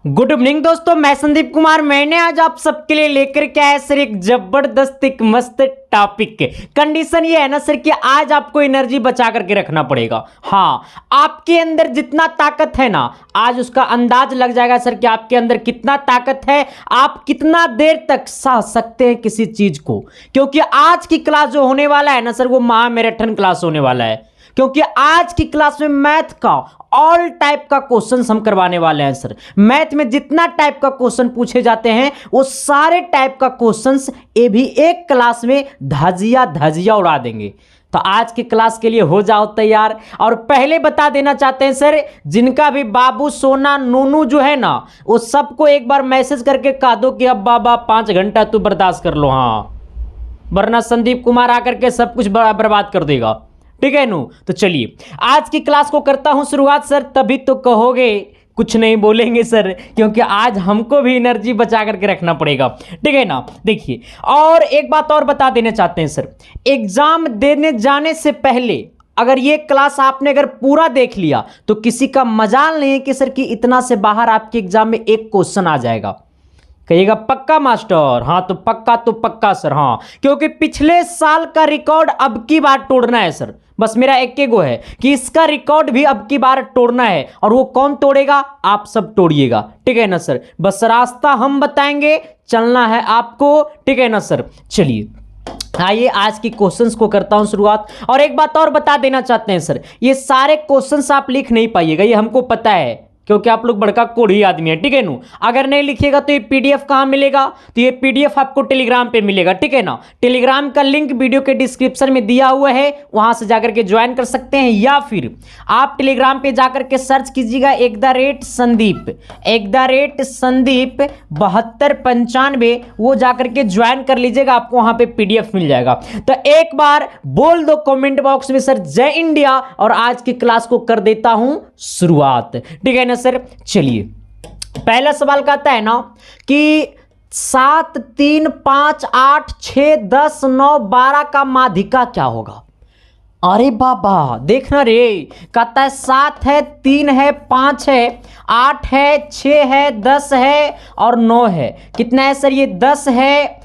Good evening दोस्तों, मैं संदीप कुमार। मैंने आज आप सबके लिए लेकर के आया सर एक जबरदस्त एक मस्त टॉपिक। कंडीशन ये है ना सर कि आज आपको एनर्जी बचा करके रखना पड़ेगा। हाँ, आपके अंदर जितना ताकत है ना, आज उसका अंदाज लग जाएगा सर कि आपके अंदर कितना ताकत है, आप कितना देर तक सह सकते हैं किसी चीज को। क्योंकि आज की क्लास जो होने वाला है ना सर, वो महामैराथन क्लास होने वाला है। क्योंकि आज की क्लास में मैथ का ऑल टाइप का क्वेश्चन हम करवाने वाले हैं सर। मैथ में जितना टाइप का क्वेश्चन पूछे जाते हैं वो सारे टाइप का क्वेश्चंस ये भी एक क्लास में धजिया उड़ा देंगे। तो आज की क्लास के लिए हो जाओ तैयार। और पहले बता देना चाहते हैं सर, जिनका भी बाबू सोना नूनू जो है ना, वो सबको एक बार मैसेज करके कह दो कि अब बाबा 5 घंटा तू बर्दाश्त कर लो। हाँ, वरना संदीप कुमार आकर के सब कुछ बर्बाद कर देगा। ठीक है नू। तो चलिए आज की क्लास को करता हूं शुरुआत सर। तभी तो कहोगे कुछ नहीं बोलेंगे सर, क्योंकि आज हमको भी एनर्जी बचा करके रखना पड़ेगा। ठीक है ना। देखिए, और एक बात और बता देना चाहते हैं सर, एग्जाम देने जाने से पहले अगर ये क्लास आपने अगर पूरा देख लिया तो किसी का मजाल नहीं है कि सर कि इतना से बाहर आपके एग्जाम में एक क्वेश्चन आ जाएगा। कहिएगा पक्का मास्टर? हाँ तो पक्का सर। हाँ, क्योंकि पिछले साल का रिकॉर्ड अब की बार तोड़ना है सर। बस मेरा एक गो है कि इसका रिकॉर्ड भी अब की बार तोड़ना है। और वो कौन तोड़ेगा? आप सब तोड़िएगा। ठीक है ना सर। बस रास्ता हम बताएंगे, चलना है आपको। ठीक है ना सर। चलिए आइए आज की क्वेश्चंस को करता हूं शुरुआत। और एक बात और बता देना चाहते हैं सर, ये सारे क्वेश्चंस आप लिख नहीं पाइएगा, ये हमको पता है, क्योंकि आप लोग बड़का कोढ़ी आदमी है। ठीक है नू। अगर नहीं लिखिएगा तो ये पीडीएफ कहाँ मिलेगा? तो ये पीडीएफ आपको टेलीग्राम पे मिलेगा। ठीक है ना। टेलीग्राम का लिंक वीडियो के डिस्क्रिप्शन में दिया हुआ है, वहां से जाकर के ज्वाइन कर सकते हैं। या फिर आप टेलीग्राम पे जाकर के सर्च कीजिएगा @संदीप 7295, वो जाकर के ज्वाइन कर लीजिएगा, आपको वहां पे पीडीएफ मिल जाएगा। तो एक बार बोल दो कमेंट बॉक्स में सर जय इंडिया, और आज की क्लास को कर देता हूं शुरुआत। ठीक है ना सर। चलिए पहला सवाल कहता है ना कि 7, 3, 5, 8, 6, 10, 9, 12 का माध्यिका क्या होगा? अरे बाबा देखना रे, कहता है 7 है, 3 है, 5 है, 8 है, 6 है, 10 है और 9 है। कितना है सर? ये 10 है,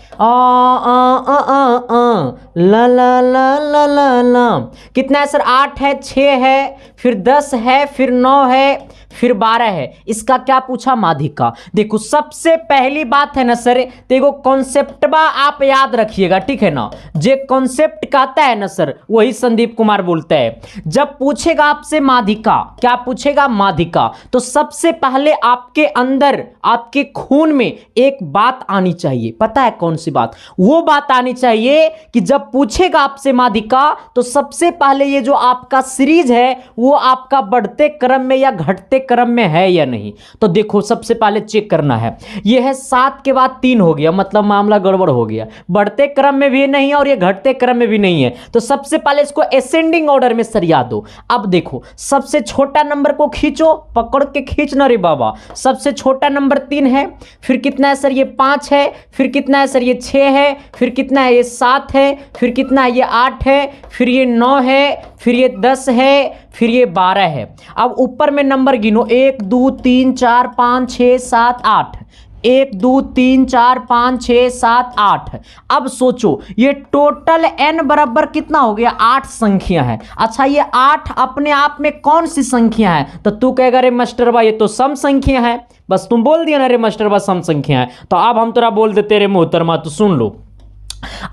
ला ला ला ला ला ला। कितना है सर? 8 है, 6 है, फिर 10 है, फिर 9 है, फिर 12 है। इसका क्या पूछा? माध्यिका। देखो सबसे पहली बात है ना सर, देखो कॉन्सेप्टबा आप याद रखिएगा। ठीक है ना। जे कॉन्सेप्ट कहता है ना सर, वही संदीप कुमार बोलता है। जब पूछेगा आपसे माध्यिका, क्या पूछेगा? माध्यिका। तो सबसे पहले आपके अंदर, आपके खून में एक बात आनी चाहिए। पता है कौन सी बात? वो बात आनी चाहिए कि जब पूछेगा आपसे माध्यिका तो सबसे पहले ये जो आपका सीरीज है वो आपका बढ़ते क्रम में या घटते क्रम में है या नहीं। तो देखो सबसे पहले चेक करना है। ये है 7 के बाद 3 हो गया, मतलब मामला गड़बड़ हो गया। बढ़ते क्रम में भी नहीं है और ये घटते क्रम में भी नहीं है। तो सबसे पहले इसको असेंडिंग ऑर्डर में सरिया दो। अब देखो सबसे छोटा नंबर को खींचो, पकड़ के खींचना रे बाबा। सबसे छोटा नंबर 3 है, फिर कितना है सर? ये 5 है, फिर कितना है सर? ये 6 है, फिर कितना है? ये 7 है, फिर कितना है? ये 8 है, फिर ये 9 है, फिर ये 10 है, फिर ये 12 है। अब ऊपर में नंबर गिनो, 1 2 3 4 5 6 7 8। 1 2 3 4 5 6 7 8। अब सोचो ये टोटल n बराबर कितना हो गया? 8 संख्या है। अच्छा ये 8 अपने आप में कौन सी संख्या है? तो तू कहेगा रे मास्टरबा ये तो सम संख्या है। बस तुम बोल दिया ना रे मास्टरबा सम संख्या है। तो अब हम तेरा बोल देते रे मोहतरमा, तो सुन लो।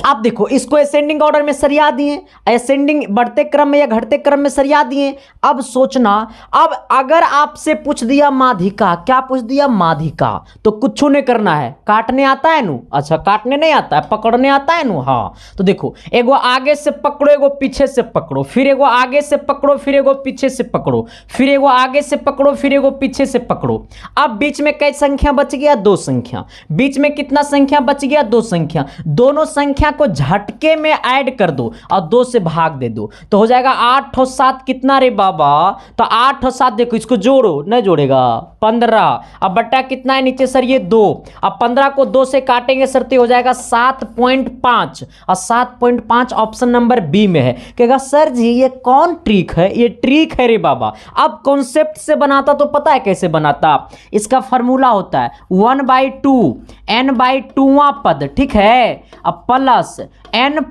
अब देखो इसको असेंडिंग ऑर्डर में सरिया दिए, असेंडिंग बढ़ते क्रम में या घटते क्रम में सरिया दिए। अब सोचना, अब अगर आपसे पूछ दिया माध्यिका, क्या पूछ दिया? माध्यिका, तो कुछ नहीं करना है। काटने आता है नू? अच्छा काटने नहीं आता है, पकड़ने आता है नू? हाँ। तो देखो एगो आगे से पकड़ो, एगो पीछे से पकड़ो, फिर एगो आगे से पकड़ो, फिर एगो पीछे से पकड़ो, फिर एगो आगे से पकड़ो, फिर एगो पीछे से पकड़ो। अब बीच में कई संख्या बच गया? 2 संख्या। बीच में कितना संख्या बच गया? 2 संख्या। दोनों संख्या संख्या को झटके में ऐड कर दो और 2 से भाग दे दो तो हो जाएगा 8 और 7 कितना रे बाबा, तो 8 और 7 देखो इसको जोड़ो, नहीं जोड़ेगा 15, अब बट्टा कितना है नीचे सर ये 2, अब 15 को 2 से काटेंगे सर तो हो जाएगा 7.5 और 7.5 ऑप्शन नंबर बी में है। कहेगा सर जी ये कौन ट्रिक है, ये ट्रिक है रे बाबा। अब कॉन्सेप्ट से बनाता तो पता है कैसे बनाता, इसका फॉर्मूला होता है 1/2 n/2वां पद, ठीक है, अब प्लस n/2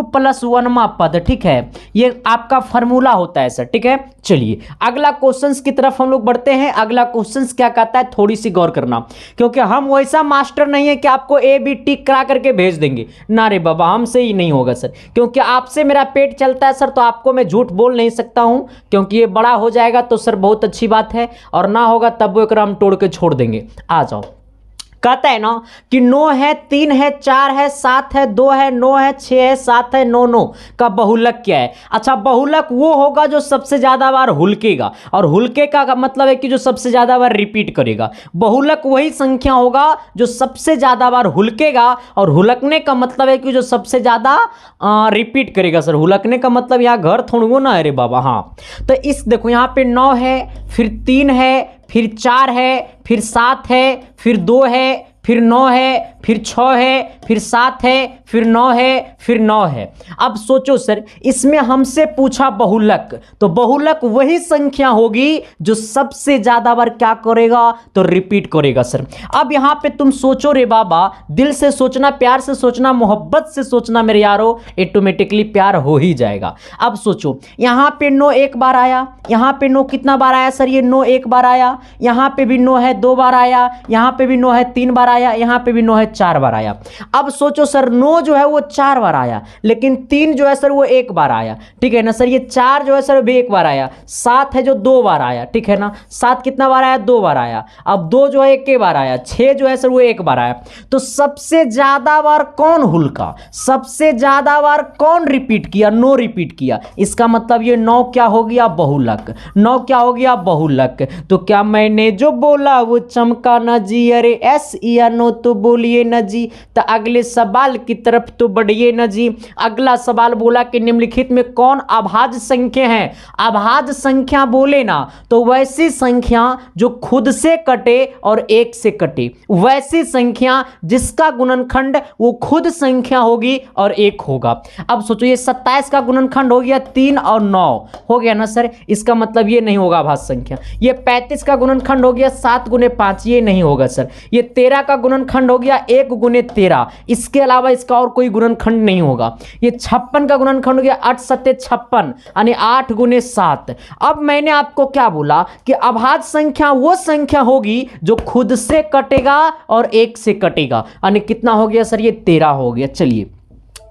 प्लस 1वां पद, ठीक है, ये आपका फॉर्मूला होता है सर, ठीक है। चलिए अगला क्वेश्चंस की तरफ हम लोग बढ़ते हैं। अगला क्वेश्चंस क्या कहता है, थोड़ी सी गौर करना, क्योंकि हम वैसा मास्टर नहीं है कि आपको ए बी टिक करा करके भेज देंगे, ना रे बाबा हमसे ही नहीं होगा सर, क्योंकि आपसे मेरा पेट चलता है सर, तो आपको मैं झूठ बोल नहीं सकता हूं, क्योंकि ये बड़ा हो जाएगा तो सर बहुत अच्छी बात है, और ना होगा तब वो एक हम तोड़ के छोड़ देंगे। आ जाओ, कहता है ना कि 9 है, 3 है, 4 है, 7 है, 2 है, 9 है, 6 है, 7 है, 9 9 का बहुलक क्या है। अच्छा बहुलक वो होगा जो सबसे ज्यादा बार हुलकेगा, और हुलके का मतलब है कि जो सबसे ज्यादा बार रिपीट करेगा। बहुलक वही संख्या होगा जो सबसे ज्यादा बार हुलकेगा, और हुलकने का मतलब है कि जो सबसे ज्यादा रिपीट करेगा। सर हुलकने का मतलब यहाँ घर थोड़ो ना, अरे बाबा हाँ, तो इस देखो यहाँ पे 9 है, फिर 3 है, फिर 4 है, फिर 7 है, फिर 2 है, फिर 9 है, फिर 6 है, फिर 7 है, फिर 9 है, फिर 9 है। अब सोचो सर इसमें हमसे पूछा बहुलक, तो बहुलक वही संख्या होगी जो सबसे ज्यादा बार क्या करेगा, तो रिपीट करेगा सर। अब यहां पे तुम सोचो रे बाबा, दिल से सोचना, प्यार से सोचना, मोहब्बत से सोचना मेरे यारो, ऑटोमेटिकली प्यार हो ही जाएगा। अब सोचो यहां पे 9 एक बार आया, यहां पे 9 कितना बार आया सर, ये 9 एक बार आया, यहां पे भी 9 है 2 बार आया, यहां पे भी 9 है 3 बार आया, यहां पे भी 9 है 4 बार आया। अब सोचो सर 9 जो है वो 4 बार आया, लेकिन 3 जो है सर वो 1 बार आया, ठीक है ना सर, ये 4 जो है सर भी 1 बार आया, 7 है जो 2 बार आया, ठीक है ना, 7 कितना बार आया, 2 बार आया, अब 2 जो है 1 बार आया, 6 जो है सर वो 1 बार आया। तो सबसे ज्यादा बार कौन हुलका, सबसे ज्यादा बार कौन रिपीट किया, 9 रिपीट किया, इसका मतलब ये 9 क्या हो गया, बहुलक, 9 क्या हो गया, बहुलक। तो क्या मैंने जो बोला वो चमका ना जी, अरे एस या नो तो बोलिए ना जी, तो अगले सवाल की तरफ तो बढ़िए ना जी। अगला सवाल बोला कि निम्नलिखित में कौन अभाज्य संख्या है। अभाज्य संख्या बोले ना तो वैसी संख्या जो खुद से कटे और 1 से कटे, वैसी संख्या जिसका गुणनखंड वो खुद संख्या होगी और 1 होगा। अब सोचो ये 27 का गुणनखंड हो गया 3 और 9 हो गया ना सर, इसका मतलब ये नहीं होगा अभाज्य संख्या। ये 35 का गुणनखंड हो गया 7 गुने 5, ये नहीं होगा सर। ये 13 का गुणनखंड हो गया 1 गुने 13, इसके अलावा इसका और कोई गुणनखंड नहीं होगा। ये 56 का गुणनखंड हो गया 8 सत्ते 56 यानी 8 गुने 7। अब मैंने आपको क्या बोला कि अभाज्य संख्या वो संख्या होगी जो खुद से कटेगा और 1 से कटेगा, यानी कितना हो गया सर, ये 13 हो गया। चलिए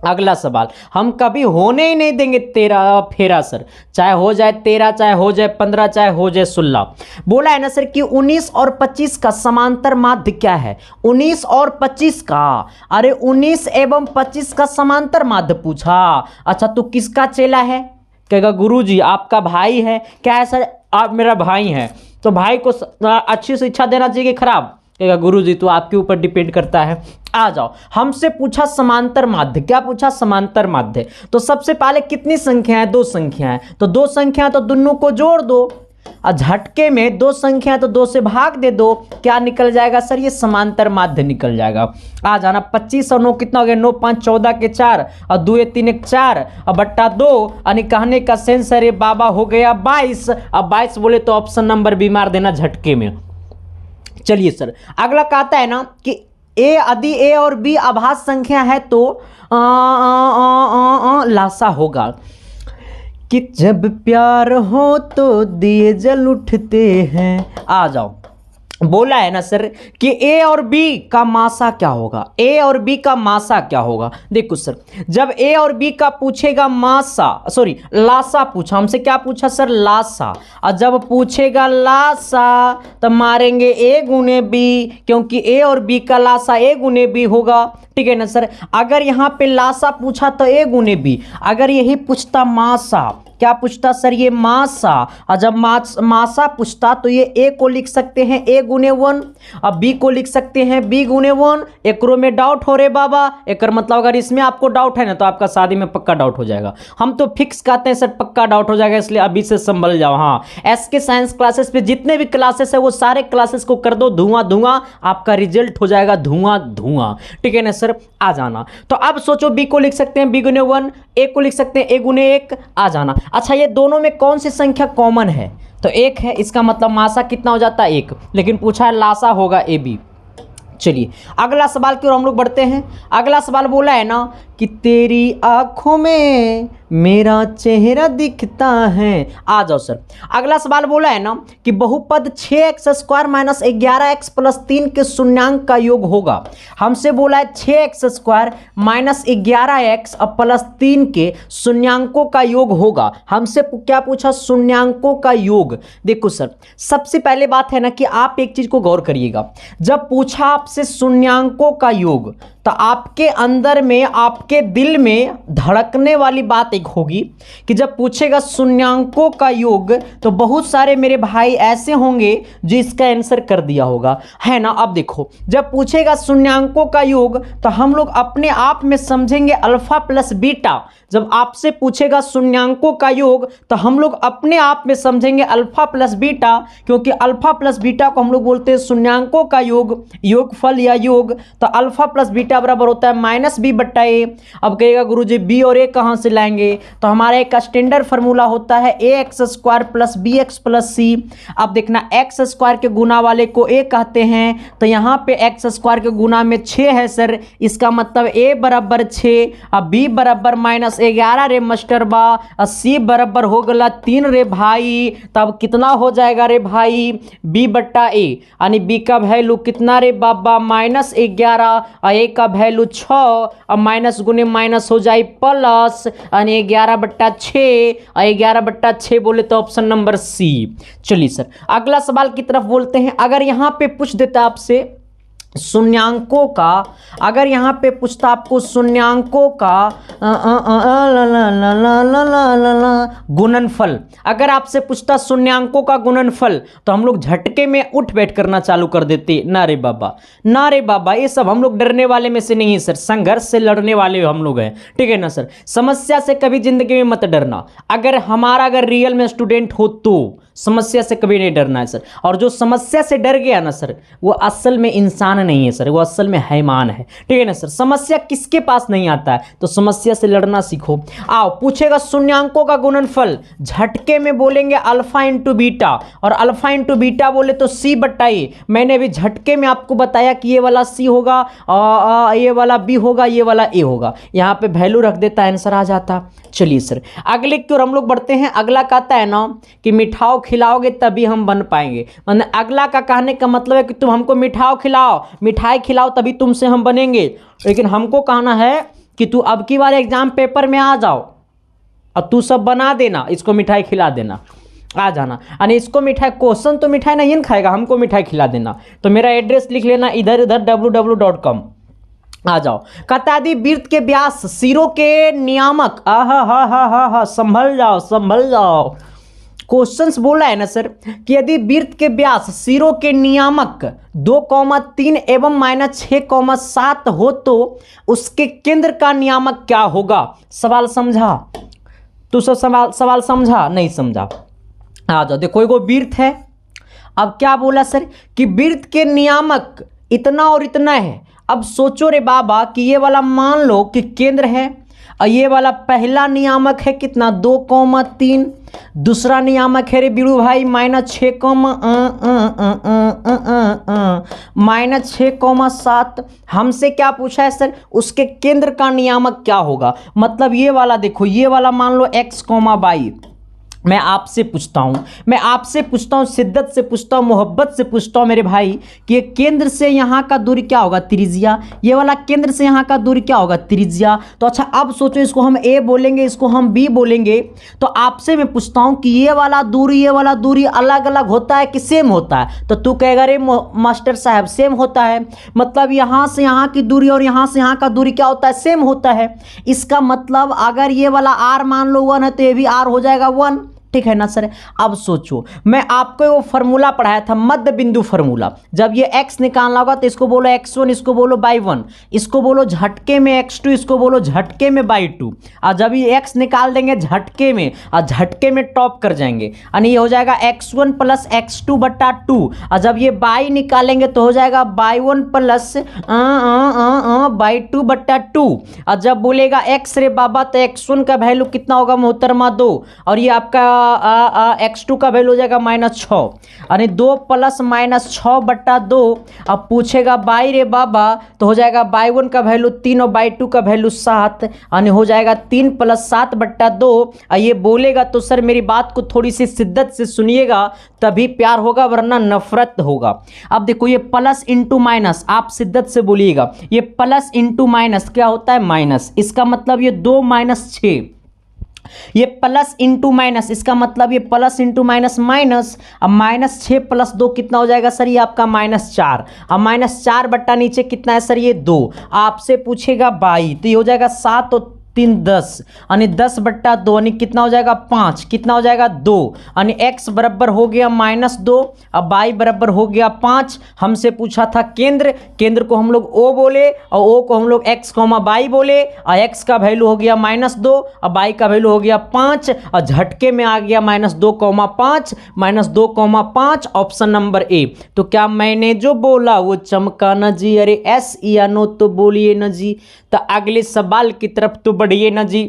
अगला सवाल, हम कभी होने ही नहीं देंगे 13 फेरा सर, चाहे हो जाए 13, चाहे हो जाए 15, चाहे हो जाए 16। बोला है ना सर कि 19 और 25 का समांतर माध्य क्या है, 19 और 25 का, अरे 19 एवं 25 का समांतर माध्य पूछा। अच्छा तो किसका चेला है, कहेगा गुरुजी आपका भाई है। क्या है सर, आप मेरा भाई हैं, तो भाई को अच्छी शिक्षा देना चाहिए कि खराब, कहेगा गुरुजी तो आपके ऊपर डिपेंड करता है। आ जाओ, हमसे पूछा समांतर माध्य, क्या पूछा, समांतर माध्य। तो सबसे पहले कितनी संख्या है, 2 संख्या है, तो 2 संख्या तो दोनों को जोड़ दो, और झटके में 2 संख्या तो 2 से भाग दे दो, क्या निकल जाएगा सर, ये समांतर माध्य निकल जाएगा। आ जाना 25 और 9 कितना हो गया, 9 5 14 के 4 और 2 3 1 4 और बट्टा 2, यानी कहने का सेंस है रे बाबा हो गया 22। अब 22 बोले तो ऑप्शन नंबर बी मार देना झटके में। चलिए सर अगला कहता है ना कि यदि ए और बी अभाज्य संख्या है तो लासा होगा कि जब प्यार हो तो दिए जल उठते हैं। आ जाओ, बोला है ना सर कि ए और बी का मासा क्या होगा, ए और बी का मासा क्या होगा। देखो सर जब ए और बी का पूछेगा मासा, सॉरी लासा पूछा हमसे, क्या पूछा सर, लासा, और जब पूछेगा लासा तो मारेंगे ए गुने बी, क्योंकि ए और बी का लासा ए गुने बी होगा, ठीक है ना सर। अगर यहाँ पे लासा पूछा तो ए गुने बी, अगर यही पूछता मासा क्या पूछता सर, ये मासा। और जब मासा पूछता तो ये ए को लिख सकते हैं ए गुने 1, अब बी को लिख सकते हैं बी गुने 1। एकरो में डाउट हो रे बाबा, एक मतलब अगर इसमें आपको डाउट है ना तो आपका शादी में पक्का डाउट हो जाएगा। हम तो फिक्स कहते हैं सर पक्का डाउट हो जाएगा, इसलिए अभी से संभल जाओ। हाँ, एस के साइंस क्लासेस पे जितने भी क्लासेस है वो सारे क्लासेस को कर दो धुआं धुआं, आपका रिजल्ट हो जाएगा धुआं धुआं। ठीक है ना सर, आ जाना। तो अब सोचो बी को लिख सकते हैं बी गुने 1, ए को लिख सकते हैं ए गुने 1, आ जाना। अच्छा, ये दोनों में कौन सी संख्या कॉमन है, तो 1 है, इसका मतलब मासा कितना हो जाता है 1, लेकिन पूछा है लासा होगा ए बी। चलिए अगला सवाल की ओर हम लोग बढ़ते हैं। अगला सवाल बोला है ना कि तेरी आंखों में मेरा चेहरा दिखता है। आ जाओ सर, अगला सवाल बोला है ना कि बहुपद 6x² माइनस 11x प्लस 3 के शून्यांक का योग होगा। हमसे बोला है 6x² माइनस 11x प्लस 3 के शून्यांकों का योग होगा। हमसे क्या पूछा, शून्यांकों का योग। देखो सर, सबसे पहले बात है ना कि आप एक चीज को गौर करिएगा, जब पूछा आपसे शून्यांकों का योग तो आपके अंदर में, आपके दिल में धड़कने वाली बात एक होगी कि जब पूछेगा शून्यांकों का योग तो बहुत सारे मेरे भाई ऐसे होंगे जो इसका आंसर कर दिया होगा, है ना। अब देखो, जब पूछेगा शून्यांकों का योग तो हम लोग अपने आप में समझेंगे अल्फा प्लस बीटा। जब आपसे पूछेगा शून्यांकों का योग तो हम लोग अपने आप में समझेंगे अल्फा प्लस बीटा, क्योंकि अल्फा प्लस बीटा को हम लोग बोलते हैं शून्यांकों का योग, योगफल या योग। तो अल्फा प्लस बीटा बराबर होता है माइनस बी बट्टा ए। अब कहेगा गुरुजी बी और ए कहां से लाएंगे, तो हमारा एक स्टैंडर्ड फार्मूला होता है A X square plus B X plus C. अब देखना, एक्स स्क्वायर के गुना वाले को ए कहते हैं, तो यहाँ पे एक्स स्क्वायर के गुना में 6 है सर, इसका मतलब ए बराबर 6, अब बी बराबर माइनस 11 रे मास्टर बा, और सी बराबर हो गला 3 रे भाई। तब कितना हो जाएगा रे भाई, बी बट्टा ए, यानी बी का वैल्यू कितना रे बाबा, माइनस 11, और ए का वैल्यू 6, और माइनस गुने माइनस हो जाए प्लस, यानी 11/6, और 11/6 बोले तो ऑप्शन नंबर सी। चलिए सर, अगला सवाल की तरफ बोलते हैं। अगर यहां पे पूछ देता आपसे शून्यांकों का, अगर यहाँ पे पूछता आपको शून्यांकों का गुणनफल, अगर आपसे पूछता शून्यांकों का गुणनफल तो हम लोग झटके में उठ बैठ करना चालू कर देते। ना रे बाबा, ना रे बाबा, ये सब हम लोग डरने वाले में से नहीं है सर, संघर्ष से लड़ने वाले हम लोग हैं। ठीक है ना सर, समस्या से कभी जिंदगी में मत डरना। अगर रियल में स्टूडेंट हो तो समस्या से कभी नहीं डरना है सर। और जो समस्या से डर गया ना सर, वो असल में इंसान नहीं है सर, वो असल में हैवान है। ठीक है ना सर, समस्या किसके पास नहीं आता है, तो समस्या से लड़ना सीखो। आओ, पूछेगा शून्यांकों का गुणनफल, झटके में बोलेंगे अल्फा इंटू बीटा, और अल्फा इंटू बीटा बोले तो सी बट्टा ए। मैंने अभी झटके में आपको बताया कि ये वाला सी होगा, ये वाला बी होगा, ये वाला ए होगा। यहाँ पे वैल्यू रख देता, आंसर आ जाता। चलिए सर, अगले की ओर हम लोग बढ़ते हैं। अगला कहता है ना कि मिठाओ खिलाओगे तभी हम बन पाएंगे। मतलब अगला का कहने का मतलब है कि तुम हमको मिठाओ खिलाओ, मिठाई खिलाओ तभी तुमसे हम बनेंगे। लेकिन हमको कहना है कि तू अब की बार एग्जाम पेपर में आ जाओ और तू सब बना देना, इसको मिठाई खिला देना, आ जाना। यानी इसको मिठाई, क्वेश्चन तो मिठाई नहीं खाएगा, हमको मिठाई खिला देना। तो मेरा एड्रेस लिख लेना इधर इधर www.com, आ जाओ। कहता यदि वृत्त के व्यास सिरों के नियामक, हा संभल जाओ संभल जाओ। क्वेश्चंस बोला है ना सर कि यदि वृत्त के व्यास सिरों के नियामक 2,3 एवं -6,7 हो तो उसके केंद्र का नियामक क्या होगा। सवाल समझा? तू सब सवाल समझा? नहीं समझा? आ जाओ। देखो एगो वृत्त है, अब क्या बोला सर कि वृत्त के नियामक इतना और इतना है। अब सोचो रे बाबा कि ये वाला मान लो कि केंद्र है, और ये वाला पहला नियामक है कितना, 2,3, दूसरा नियामक है रे बीड़ू भाई -6,7। हमसे क्या पूछा है सर, उसके केंद्र का नियामक क्या होगा। मतलब ये वाला देखो, ये वाला मान लो x, y, मैं आपसे पूछता हूँ शिद्दत से पूछता हूँ, मोहब्बत से पूछता हूँ मेरे भाई कि ये केंद्र से यहाँ का दूरी क्या होगा, त्रिज्या। ये वाला केंद्र से यहाँ का दूरी क्या होगा, त्रिज्या। तो अच्छा अब सोचो, इसको हम ए बोलेंगे, इसको हम बी बोलेंगे। तो आपसे मैं पूछता हूँ कि ये वाला दूरी अलग अलग होता है कि सेम होता है? तो तू कहेगा रे मास्टर साहब सेम होता है। मतलब यहाँ से यहाँ की दूरी और यहाँ से यहाँ का दूरी क्या होता है, सेम होता है। इसका मतलब अगर ये वाला आर मान लो 1 है तो ये भी आर हो जाएगा 1, ठीक है ना सर। अब सोचो, मैं आपको वो फार्मूला पढ़ाया था, मध्य बिंदु फार्मूला। जब ये x निकालना होगा तो इसको बोलो x1, इसको बोलो y1, इसको बोलो झटके में x2, इसको बोलो झटके में y2। और जब ये x निकाल देंगे झटके में और झटके में टॉप कर जाएंगे, यानी ये हो जाएगा x1 प्लस x2 बट्टा 2। और जब ये y निकालेंगे तो हो जाएगा y1 प्लस y2 बट्टा 2। और जब बोलेगा x रे बाबा तो x1 का वैल्यू कितना होगा मोहतरमा 2, और ये आपका x2 का वैल्यू हो जाएगा -6, यानी 2 प्लस -6 बट्टा 2। अब पूछेगा बाई रे बाबा तो हो जाएगा y1 का वैल्यू 3 और y2 का वैल्यू 7, यानी हो जाएगा 3 प्लस 7 बट्टा 2। ये बोलेगा तो सर मेरी बात को थोड़ी सी शिद्दत से सुनिएगा, तभी प्यार होगा वरना नफरत होगा। अब देखो ये प्लस इंटू माइनस, आप शिद्दत से बोलिएगा, ये प्लस इंटू माइनस क्या होता है, माइनस। इसका मतलब ये 2 माइनस 6, ये प्लस इंटू माइनस, इसका मतलब ये प्लस इंटू माइनस माइनस। अब -6 प्लस 2 कितना हो जाएगा सर, ये आपका -4। अब -4 बट्टा नीचे कितना है सर, ये 2। आपसे पूछेगा 22 तो ये हो जाएगा 7 और 3 10, यानी 10 बट्टा 2, यानी कितना हो जाएगा 5, कितना हो जाएगा 2, यानी x बराबर हो गया -2, अब y बराबर हो गया 5। हमसे पूछा था केंद्र को हम लोग O बोले और O को हम लोग x, y बोले, और x का वैल्यू हो गया -2 और y का वैल्यू हो गया 5, और झटके में आ गया -2,5 -2,5, ऑप्शन नंबर ए। तो क्या मैंने जो बोला वो चमका न जी, अरे एस या नो तो बोलिए न जी। तो अगले सवाल की तरफ तो बढ़िए ना जी।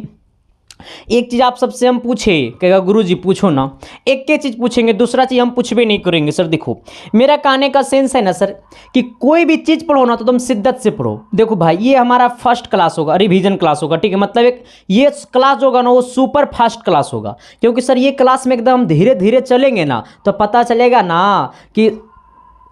एक चीज आप सबसे हम पूछे, कहेगा गुरुजी पूछो ना, एक चीज पूछेंगे, दूसरा चीज हम पूछबे नहीं करेंगे सर। देखो मेरा कहने का सेंस है ना सर कि कोई भी चीज पढ़ो ना तो तुम शिद्दत से पढ़ो। देखो भाई ये हमारा फर्स्ट क्लास होगा, रिवीजन क्लास होगा, ठीक है। मतलब एक ये क्लास होगा ना वो सुपर फास्ट क्लास होगा, क्योंकि सर ये क्लास में एकदम धीरे धीरे चलेंगे ना तो पता चलेगा ना कि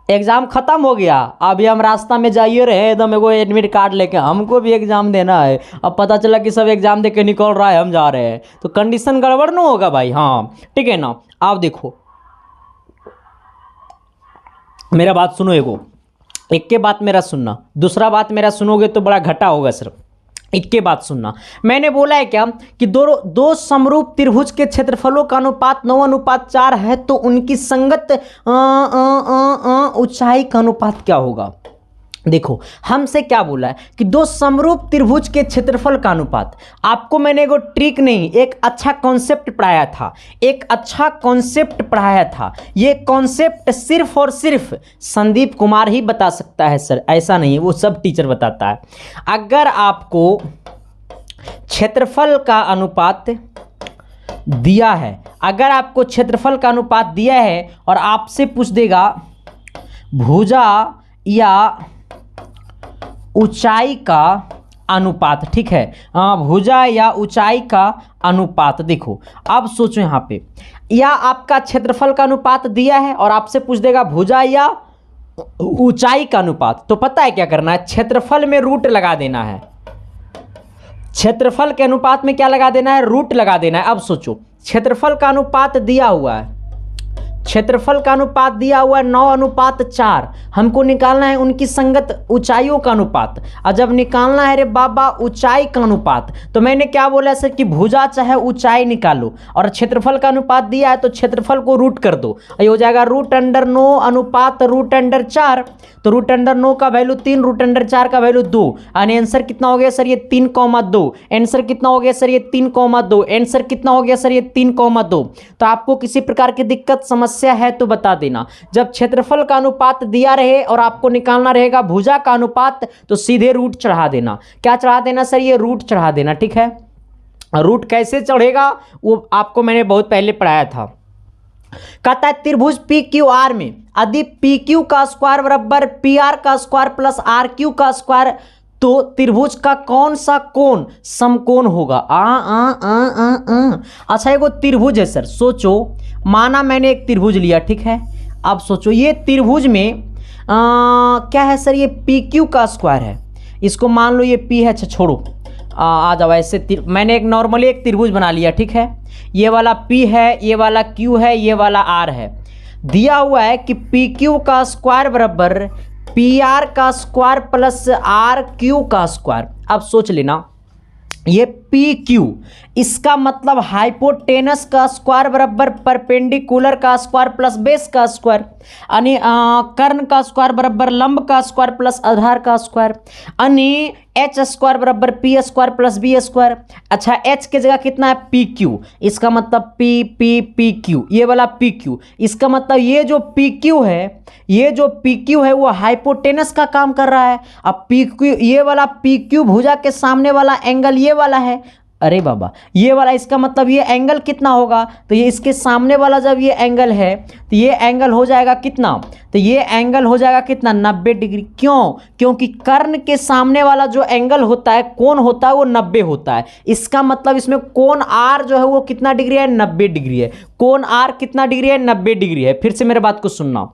एग्ज़ाम ख़त्म हो गया, अभी हम रास्ता में जाइए रहे एकदम एगो एडमिट कार्ड लेके, हमको भी एग्ज़ाम देना है। अब पता चला कि सब एग्ज़ाम दे के निकल रहा है, हम जा रहे हैं, तो कंडीशन गड़बड़ ना होगा भाई। हाँ ठीक है ना। आप देखो मेरा बात सुनो, एक के बात मेरा सुनना, दूसरा बात मेरा सुनोगे तो बड़ा घाटा होगा सर। एक के बात सुनना, मैंने बोला है क्या कि दो समरूप त्रिभुज के क्षेत्रफलों का अनुपात 9:4 है, तो उनकी संगत ऊंचाई का अनुपात क्या होगा। देखो हमसे क्या बोला है कि दो समरूप त्रिभुज के क्षेत्रफल का अनुपात। आपको मैंने एगो ट्रिक नहीं, एक अच्छा कॉन्सेप्ट पढ़ाया था, ये कॉन्सेप्ट सिर्फ और सिर्फ संदीप कुमार ही बता सकता है सर, ऐसा नहीं है, वो सब टीचर बताता है। अगर आपको क्षेत्रफल का अनुपात दिया है, अगर आपको क्षेत्रफल का अनुपात दिया है और आपसे पूछ देगा भुजा या ऊंचाई का अनुपात, ठीक है, भुजा या ऊंचाई का अनुपात। देखो अब सोचो यहाँ पे, या आपका क्षेत्रफल का अनुपात दिया है और आपसे पूछ देगा भुजा या ऊंचाई का अनुपात, तो पता है क्या करना है, क्षेत्रफल में रूट लगा देना है। क्षेत्रफल के अनुपात में क्या लगा देना है, रूट लगा देना है। अब सोचो क्षेत्रफल का अनुपात दिया हुआ है, क्षेत्रफल का अनुपात दिया हुआ है 9:4, हमको निकालना है उनकी संगत ऊंचाइयों का अनुपात। और जब निकालना है रे बाबा ऊंचाई का अनुपात, तो मैंने क्या बोला सर कि भुजा चाहे ऊंचाई निकालो, और क्षेत्रफल का अनुपात दिया है तो क्षेत्रफल को रूट कर दो, ये हो जाएगा √9 अनुपात √4। तो √9 का वैल्यू 3, √4 का वैल्यू 2, यानी आंसर कितना हो गया सर ये 3,2। आंसर कितना हो गया सर ये 3,2। आंसर कितना हो गया सर ये 3,2। तो आपको किसी प्रकार की दिक्कत समस्या है तो बता देना। जब क्षेत्रफल का अनुपात दिया रहे और आपको निकालना रहेगा भुजा का अनुपात, तो सीधे रूट चढ़ा देना। क्या चढ़ा देना सर, ये रूट चढ़ा देना, ठीक है। रूट कैसे चढ़ेगा वो आपको मैंने बहुत पहले पढ़ाया था। कहता है त्रिभुज PQR में यदि PQ का स्क्वायर बराबर PR का स्क्वायर प्लस RQ का स्क्वायर, तो त्रिभुज का कौन सा कोण समकोण होगा? अच्छा, एगो त्रिभुज है सर, सोचो, माना मैंने एक त्रिभुज लिया, ठीक है। अब सोचो ये त्रिभुज में क्या है सर, ये पी क्यू का स्क्वायर है, इसको मान लो ये पी है। अच्छा छोड़ो, आ जाओ ऐसे, मैंने एक नॉर्मली एक त्रिभुज बना लिया, ठीक है। ये वाला पी है, ये वाला क्यू है, ये वाला आर है। दिया हुआ है कि पी क्यू का स्क्वायर बराबर पी आर का स्क्वायर प्लस आर क्यू का स्क्वायर। अब सोच लेना, ये पी क्यू, इसका मतलब हाइपोटेनस का स्क्वायर बराबर परपेंडिकुलर का स्क्वायर प्लस बेस का स्क्वायर, यानी कर्ण का स्क्वायर बराबर लंब का स्क्वायर प्लस आधार का स्क्वायर, यानी एच स्क्वायर बराबर p square plus b square. अच्छा, एच की जगह कितना है? पी क्यू, इसका मतलब पी पी पी क्यू, ये वाला पी क्यू, इसका मतलब ये जो पी क्यू है, ये जो पी क्यू है वो हाइपोटेनस का काम कर रहा है। अब पी क्यू, ये वाला पी क्यू भुजा के सामने वाला एंगल ये वाला है, अरे बाबा ये वाला, इसका मतलब ये एंगल कितना होगा? तो ये इसके सामने वाला जब ये एंगल है तो ये एंगल हो जाएगा कितना? तो ये एंगल हो जाएगा कितना? 90 डिग्री। क्यों? क्योंकि कर्ण के सामने वाला जो एंगल होता है, कोण होता है, वो 90 होता है। इसका मतलब इसमें कोण आर जो है वो कितना डिग्री है? 90 डिग्री है। कोण आर कितना डिग्री है? 90 डिग्री है। फिर से मेरे बात को सुनना,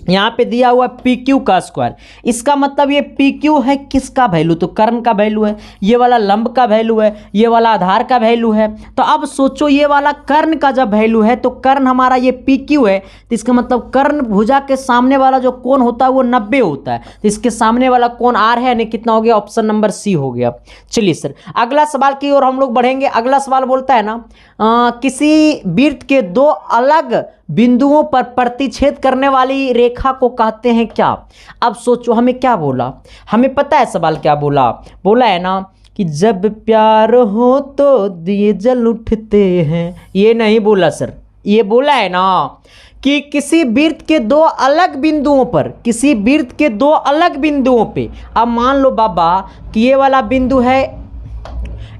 यहाँ पे दिया हुआ पी क्यू का स्क्वायर, इसका मतलब ये पी क्यू है किसका वैल्यू? तो कर्ण का वैल्यू है, ये वाला लंब का वैल्यू है, ये वाला आधार का वैल्यू है। तो अब सोचो ये वाला कर्ण का जब वैल्यू है तो कर्ण हमारा ये पी क्यू है, तो इसका मतलब कर्ण भुजा के सामने वाला जो कोण होता है वो 90 होता है। तो इसके सामने वाला कोण आर है, यानी कितना हो गया? ऑप्शन नंबर सी हो गया। चलिए सर अगला सवाल की ओर हम लोग बढ़ेंगे। अगला सवाल बोलता है ना, किसी वृत्त के दो अलग बिंदुओं पर प्रतिच्छेद करने वाली रेखा को कहते हैं क्या? अब सोचो हमें क्या बोला, हमें पता है सवाल क्या बोला। बोला है ना कि जब प्यार हो तो दिए जल उठते हैं, ये नहीं बोला सर, ये बोला है ना कि किसी वृत्त के दो अलग बिंदुओं पर, किसी वृत्त के दो अलग बिंदुओं पे, अब मान लो बाबा कि ये वाला बिंदु है,